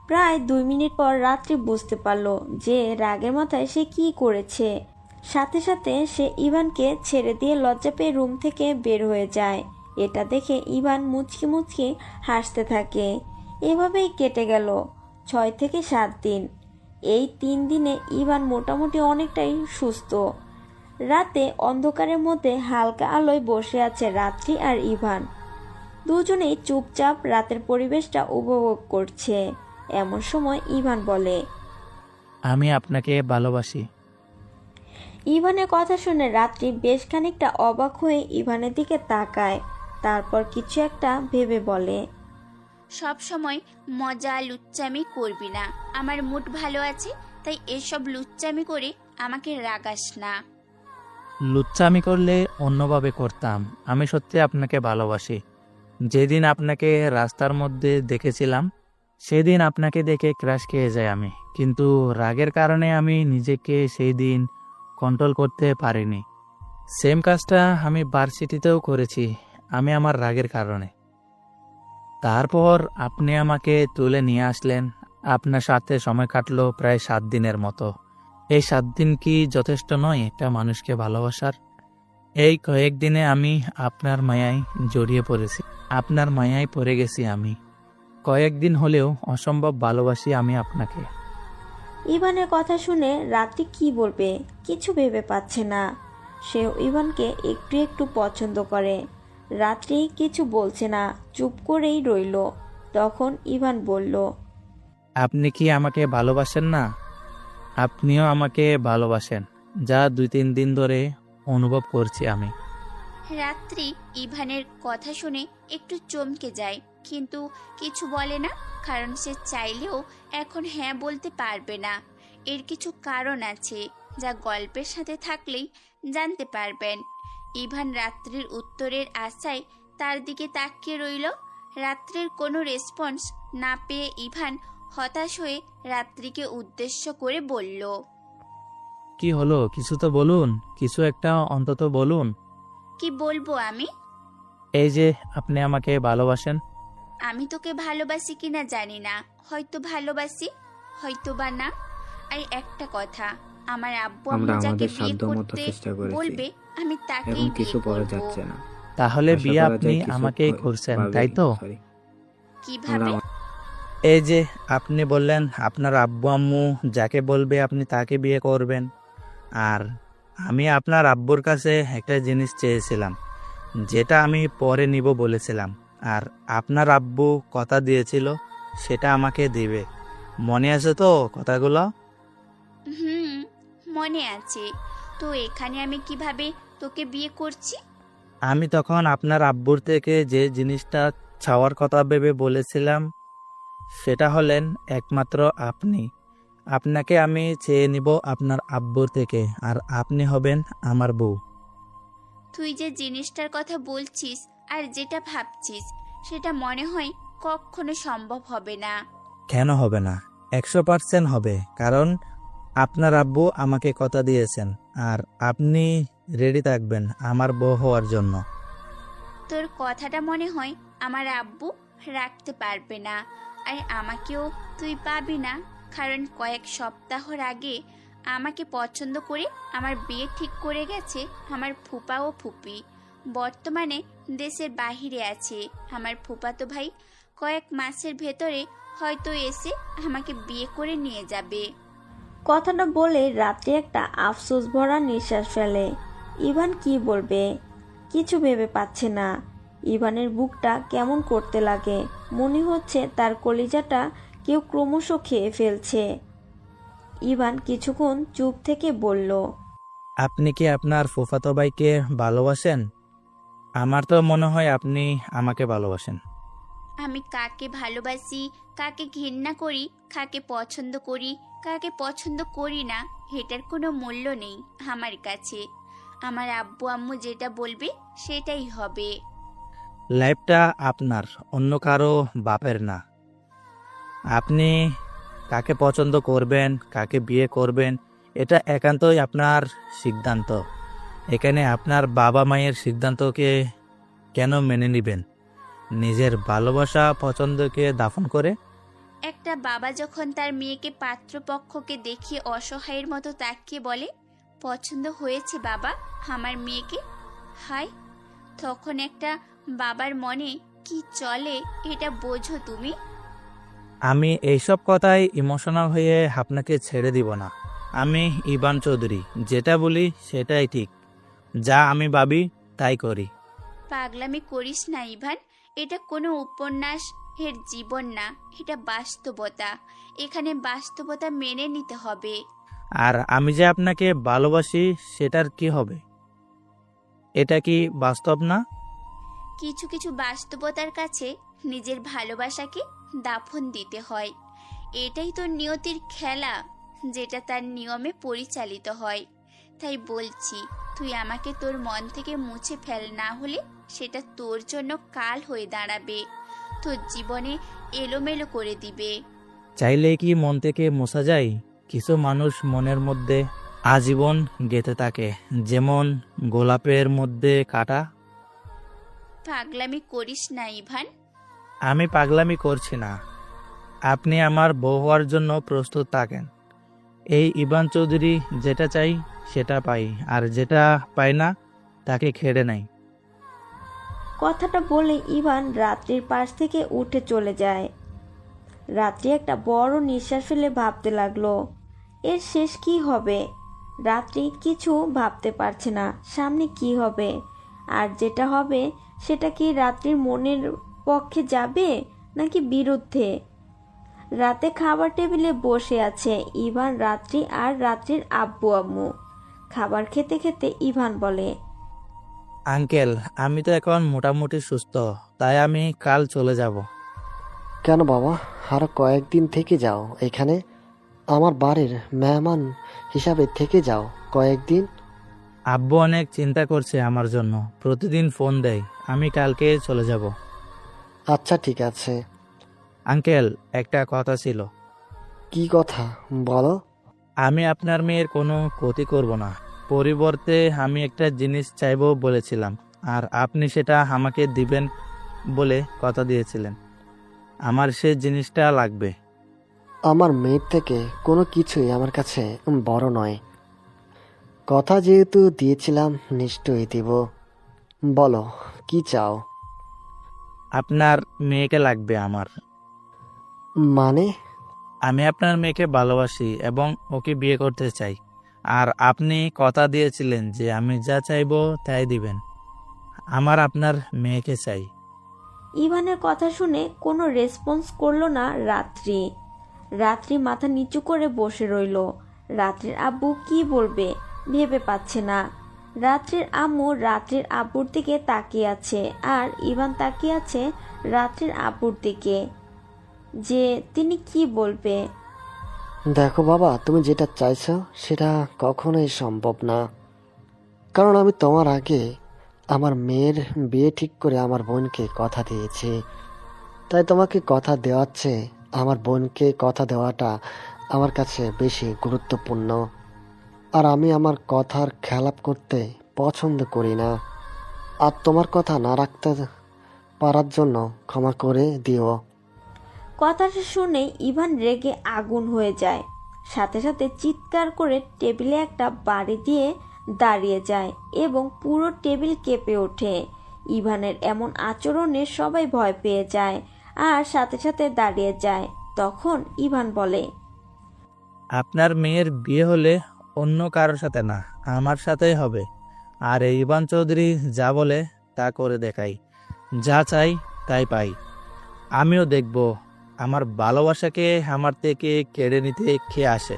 প্রায় 2 মিনিট পর রাত্রি বুঝতে পারলো যে রাগের মাথায় সে কি করেছে। সাথে সাথে সে ইভানকে ছেড়ে দিয়ে লজ্জা পেয়ে রুম থেকে বের হয়ে যায়। এটা দেখে ইভান মুচকি মুচকি হাসতে থাকে। এভাবেই কেটে গেল 6 থেকে 7 দিন। এই 3 দিনে ইভান মোটামুটি অনেকটাই সুস্থ। রাতে অন্ধকারের মধ্যে হালকা আলোয় বসে আছে রাত্রি আর ইভান। দুজনেই চুপচাপ রাতের পরিবেশটা উপভোগ করছে। এমন সময় ইভান বলে, আমি আপনাকে ভালোবাসি। ইভানের কথা শুনে রাত্রি বেশ খানিকটা অবাক হয়ে ইভানের দিকে তাকায়। তারপর কিছু একটা ভেবে বলে, সব সময় মজা লুচ্চামি করবি না। আমার মুড ভালো আছে, তাই এসব লুচ্চামি করে আমাকে রাগাস না। লুচ্চামি করলে অন্যভাবে করতাম। আমি সত্যি আপনাকে ভালোবাসি। যেদিন আপনাকে রাস্তার মধ্যে দেখেছিলাম সেদিন আপনাকে দেখে ক্রাশ খেয়ে যাই আমি, কিন্তু রাগের কারণে আমি নিজেকে সেই দিন কন্ট্রোল করতে পারিনি। সেম কাজটা আমি ভার্সিটিতেও করেছি, আমি আমার রাগের কারণে। তারপর আপনি আমাকে তুলে নিয়ে আসলেন। আপনার সাথে সময় কাটলো প্রায় 7 দিনের মতো। এই 7 দিন কি যথেষ্ট নয় একটা মানুষকে ভালোবাসার? এই কয়েকদিনে আমি আপনার মায়ায় জড়িয়ে পড়েছি, আপনার মায়ায় পড়ে গেছি আমি। কয়েকদিন হলেও অসম্ভব ভালোবাসি আমি আপনাকে। ইভানের কথা শুনে রাত্রি কি বলবে কিছু ভেবে পাচ্ছে না। সেও ইভানকে একটু একটু পছন্দ করে। রাত্রি কিছু বলছে না, চুপ করেই রইল। তখন ইভান বলল, আপনি কি আমাকে ভালোবাসেন না? আপনিও আমাকে ভালোবাসেন, যা 2-3 দিন ধরে অনুভব করছি আমি। রাত্রি ইভানের কথা শুনে একটু চমকে যায়, কিন্তু কিছু বলে না, কারণ সে চাইলেও এখন হ্যাঁ বলতে পারবে না। এর কিছু কারণ আছে যা গল্পের সাথে থাকলেই জানতে পারবেন। ইভান রাত্রির উত্তরের আশায় তার দিকে তাকিয়ে রইল। রাত্রির কোনো রেসপন্স না পেয়ে ইভান হতাশ হয়ে রাত্রিকে উদ্দেশ্য করে বলল, কি হলো? কিছু তো বলুন, কিছু একটা অন্তত বলুন। কি বলবো আমি? এই যে আপনি আমাকে ভালোবাসেন। আমি তোকে ভালোবাসি কিনা জানি না, হয়তো ভালোবাসি, হয়তো বা না। আর একটা কথা, আমার আব্বু আম্মু আমরা যাকে আমাদের বিয়ে সাধ্যমতো করতে চেষ্টা করেছি। বলবে আমি তাকেই এখন বিয়ে কিছু পরে করব। যাচ্ছে না। তাহলে আশা বিয়ে করা আপনি যায় কিছু আমাকেই করছেন, তাই তো? সরি। কিভাবে? এই যে আপনি বললেন আপনার আব্বু আম্মু যাকে বলবে আপনি তাকে বিয়ে করবেন, আর আমি আপনার আব্বুর কাছে একটা জিনিস চেয়েছিলাম যেটা আমি পরে নিব বলেছিলাম, আর আপনার আব্বু কথা দিয়েছিল সেটা আমাকে দিবে। মনে আছে তো কথাগুলো? হুম, মনে আছে। তো এখানে আমি কিভাবে তোকে বিয়ে করছি? আমি তখন আপনার আব্বুর থেকে যে জিনিসটা চাওয়ার কথা ভেবে বলেছিলাম সেটা হলেন একমাত্র আপনি। আপনাকে আমি চেয়ে নিব আপনার আব্বুর থেকে, আর আপনি হবেন আমার বউ। তুই যে জিনিসটার কথা বলছিস আর যেটা ভাবছিস সেটা মনে হয় কখনো সম্ভব হবে না। কেন হবে না? 100% হবে, কারণ আপনার আব্বু আমাকে কথা দিয়েছেন, আর আপনি রেডি থাকবেন আমার বউ হওয়ার জন্য। তোর কথাটা মনে হয় আমার আব্বু রাখতে পারবে না, আর আমাকেও তুই পাবি না, কারণ কয়েক সপ্তাহর আগে আমাকে পছন্দ করে আমার বিয়ে ঠিক করে গেছে আমার ফুপা ও ফুপি। বর্তমানে দেশের বাহিরে আছে। আমার ফুপাতো ভাই কয়েক মাসের ভেতরে হয়তো এসে আমাকে বিয়ে করে নিয়ে যাবে। কথাটা বলে রাত্রি একটা আফসোস ভরা নিঃশ্বাস ফেলে। ইভান কি বলবে কিছু ভেবে পাচ্ছে না। ইভানের বুকটা কেমন করতে লাগে, মনে হচ্ছে তার কলিজাটা কেউ ক্রমশ খেয়ে ফেলছে। ইভান কিছুক্ষণ চুপ থেকে বলল, আপনি কি আপনার ফুফাতো ভাইকে ভালোবাসেন? আমার তো মনে হয় আপনি আমাকে ভালোবাসেন। আমি কাকে ভালোবাসি, কাকে ঘৃণা করি, কাকে পছন্দ করি, কাকে পছন্দ করি না, এটার কোনো মূল্য নেই আমার কাছে। আমার আব্বু আম্মু যেটা বলবে সেটাই হবে। লাইফটা আপনার, অন্য কারো বাপের না। আপনি কাকে পছন্দ করবেন, কাকে বিয়ে করবেন, এটা একান্তই আপনার সিদ্ধান্ত। এখানে আপনার বাবা মায়ের সিদ্ধান্তকে কেন মেনে নেবেন নিজের ভালোবাসা পছন্দকে দাফন করে? একটা বাবা যখন তার মেয়েকে পাত্রপক্ষকে দেখিয়ে অসহায়ের মতো তাকিয়ে বলে, পছন্দ হয়েছে বাবা আমার মেয়েকে। হাই, তখন একটা বাবার মনে কি চলে এটা বোঝো তুমি। আমি এইসব কথায় ইমোশনাল হয়ে আপনাকে ছেড়ে দিব না। আমি ইভান চৌধুরী, যেটা বলি সেটাই ঠিক, যা আমি ভাবি তাই করি। পাগলামি করিস না ইভান, এটা কোনো উপন্যাস এর জীবন না, এটা বাস্তবতা। এখানে বাস্তবতা মেনে নিতে হবে। আর আমি যে আপনাকে ভালোবাসি সেটার কি হবে? এটা কি বাস্তব না? কিছু কিছু বাস্তবতার কাছে নিজের ভালোবাসাকে দাফন দিতে হয়। এটাই তো নিয়তির খেলা, যেটা তার নিয়মে পরিচালিত হয়। তাই বলছি, তুই আমাকে তোর মন থেকে মুছে ফেল, না হলে সেটা তোর জন্য কাল হয়ে দাঁড়াবে, তোর জীবনে এলোমেলো করে দিবে। চাইলে কি মন থেকে মোছা যায়? কিছু মানুষ মনের মধ্যে আজীবন গেঁথে থাকে, যেমন গোলাপের মধ্যে কাঁটা। পাগলামি করিস না ইভান। আমি পাগলামি করছি না। আপনি আমার বউ হওয়ার জন্য প্রস্তুত থাকেন। এই ইভান চৌধুরী যেটা চাই সেটা পাই, আর যেটা পাই না তাকে খেড়ে নেয়। কথাটা বলে ইভান রাত্রির পাশ থেকে উঠে চলে যায়। রাত্রি একটা বড় নিঃশ্বাস ফেলে ভাবতে লাগলো, এর শেষ কি হবে। রাত্রি কিছু ভাবতে পারছে না সামনে কি হবে, আর যেটা হবে সেটা কি রাত্রির মনের পক্ষে যাবে নাকি বিরুদ্ধে। রাতে খাবার টেবিলে বসে আছে ইভান, রাত্রি আর রাত্রির আব্বু আম্মু। খাবার খেতে খেতে ইভান বলে, আঙ্কেল, আমি তো এখন মোটামুটি সুস্থ, তাই আমি কাল চলে যাব। কেন বাবা, আরো কয়েকদিন থেকে যাও এখানে, আমার বাড়ির মেহমান হিসাবে থেকে যাও কয়েকদিন। আব্বু অনেক চিন্তা করছে আমার জন্য, প্রতিদিন ফোন দেয়। আমি কালকে চলে যাব। আচ্ছা ঠিক আছে। আঙ্কেল, একটা কথা ছিল। কি কথা বলো। আমি আপনার মেয়ের কোনো ক্ষতি করব না, পরিবর্তে আমি একটা জিনিস চাইবো বলেছিলাম, আর আপনি সেটা আমাকে দিবেন বলে কথা দিয়েছিলেন। আমার সে জিনিসটা লাগবে। আমার মেয়ের থেকে কোনো কিছুই আমার কাছে বড় নয়। কথা যেহেতু দিয়েছিলাম নিশ্চয়ই দিব। বলো কি চাও। আপনার মেয়েকে লাগবে আমার। মানে? আমি আপনার মেয়েকে ভালোবাসি এবং ওকে বিয়ে করতে চাই, আর আপনি কথা দিয়েছিলেন যে আমি যা চাইবো তাই দিবেন। আমার আপনার মেয়েকে চাই। ইভানের কথা শুনে কোনো রেসপন্স করলো না রাত্রি। রাত্রি মাথা নিচু করে বসে রইল। রাত্রির আব্বু কি বলবে ভেবে পাচ্ছে না। রাত্রির আম্মু রাত্রির আব্বুর দিকে তাকিয়ে আছে, আর ইভান তাকিয়ে আছে রাত্রির আব্বুর দিকে, যে তিনি কি বলবে। দেখো বাবা, তুমি যেটা চাইছো সেটা কখনোই সম্ভব না, কারণ আমি তোমার আগে আমার মেয়ের বিয়ে ঠিক করে আমার বোনকে কথা দিয়েছি। তাই তোমাকে কথা দেওয়াচ্ছে, আমার বোনকে কথা দেওয়াটা আমার কাছে বেশি গুরুত্বপূর্ণ। আর আমি আমার কথার খেলাপ করতে পছন্দ করি না। আর তোমার কথা না রাখতে পারার জন্য ক্ষমা করে দিও। কথাটা শুনে ইভান রেগে আগুন হয়ে যায়, সাথে সাথে চিৎকার করে টেবিলে একটা বাড়ি দিয়ে দাঁড়িয়ে যায় এবং পুরো টেবিল কেঁপে ওঠে। ইভানের এমন আচরণে সবাই ভয় পেয়ে যায় আর সাথে সাথে দাঁড়িয়ে যায়। তখন ইভান বলে, আপনার মেয়ের বিয়ে হলে অন্য কারোর সাথে না, আমার সাথেই হবে। আর এই ইভান চৌধুরী যা বলে তা করে দেখাই, যা চাই তাই পাই। আমিও দেখব আমার ভালোবাসাকে আমার থেকে কেড়ে নিতে কে আসে।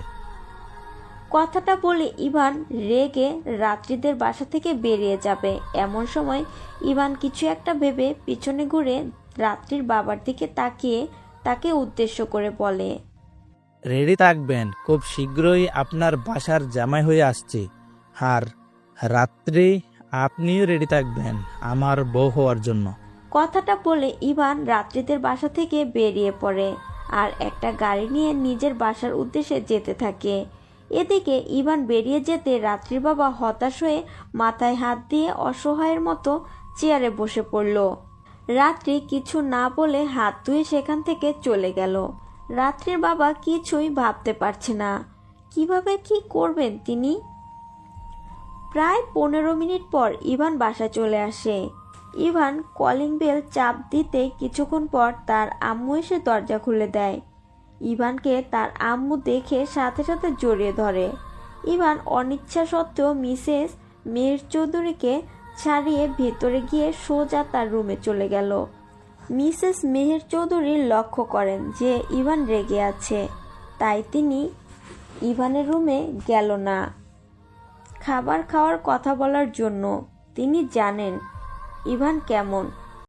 কথাটা বলে ইভান রেগে রাত্রিদের বাসা থেকে বেরিয়ে যাবে। এমন সময় ইভান কিছু একটা ভেবে পিছনে ঘুরে রাত্রির বাবার দিকে তাকিয়ে তাকে উদ্দেশ্য করে বলে, রেডি থাকবেন, খুব শীঘ্রই আপনার বাসার জামাই হয়ে আসছি। আর রাত্রি আপনিও রেডি থাকবেন আমার বউ হওয়ার জন্য। কথাটা বলে ইভান রাত্রিদের বাসা থেকে বেরিয়ে পড়ে আর একটা গাড়ি নিয়ে নিজের বাসার উদ্দেশ্যে যেতে থাকে। এদিকে ইভান বেরিয়ে যেতে রাত্রির বাবা হতাশ হয়ে মাথায় হাত দিয়ে অসহায়ের মতো চেয়ারে বসে পড়ল। রাত্রি কিছু না বলে হাত ধুয়ে সেখান থেকে চলে গেল। রাত্রির বাবা কিছুই ভাবতে পারছে না, কিভাবে কি করবেন তিনি। প্রায় 15 মিনিট পর ইভান বাসা চলে আসে। ইভান কলিং বেল চাপ দিতে কিছুক্ষণ পর তার আম্মু এসে দরজা খুলে দেয়। ইভানকে তার আম্মু দেখে সাথে সাথে জড়িয়ে ধরে। ইভান অনিচ্ছা সত্ত্বেও মিসেস মেহের চৌধুরীকে ছাড়িয়ে ভেতরে গিয়ে সোজা তার রুমে চলে গেল। মিসেস মেহের চৌধুরী লক্ষ্য করেন যে ইভান রেগে আছে, তাই তিনি ইভানের রুমে গেল না খাবার খাওয়ার কথা বলার জন্য। তিনি জানেন ইভান কেমন।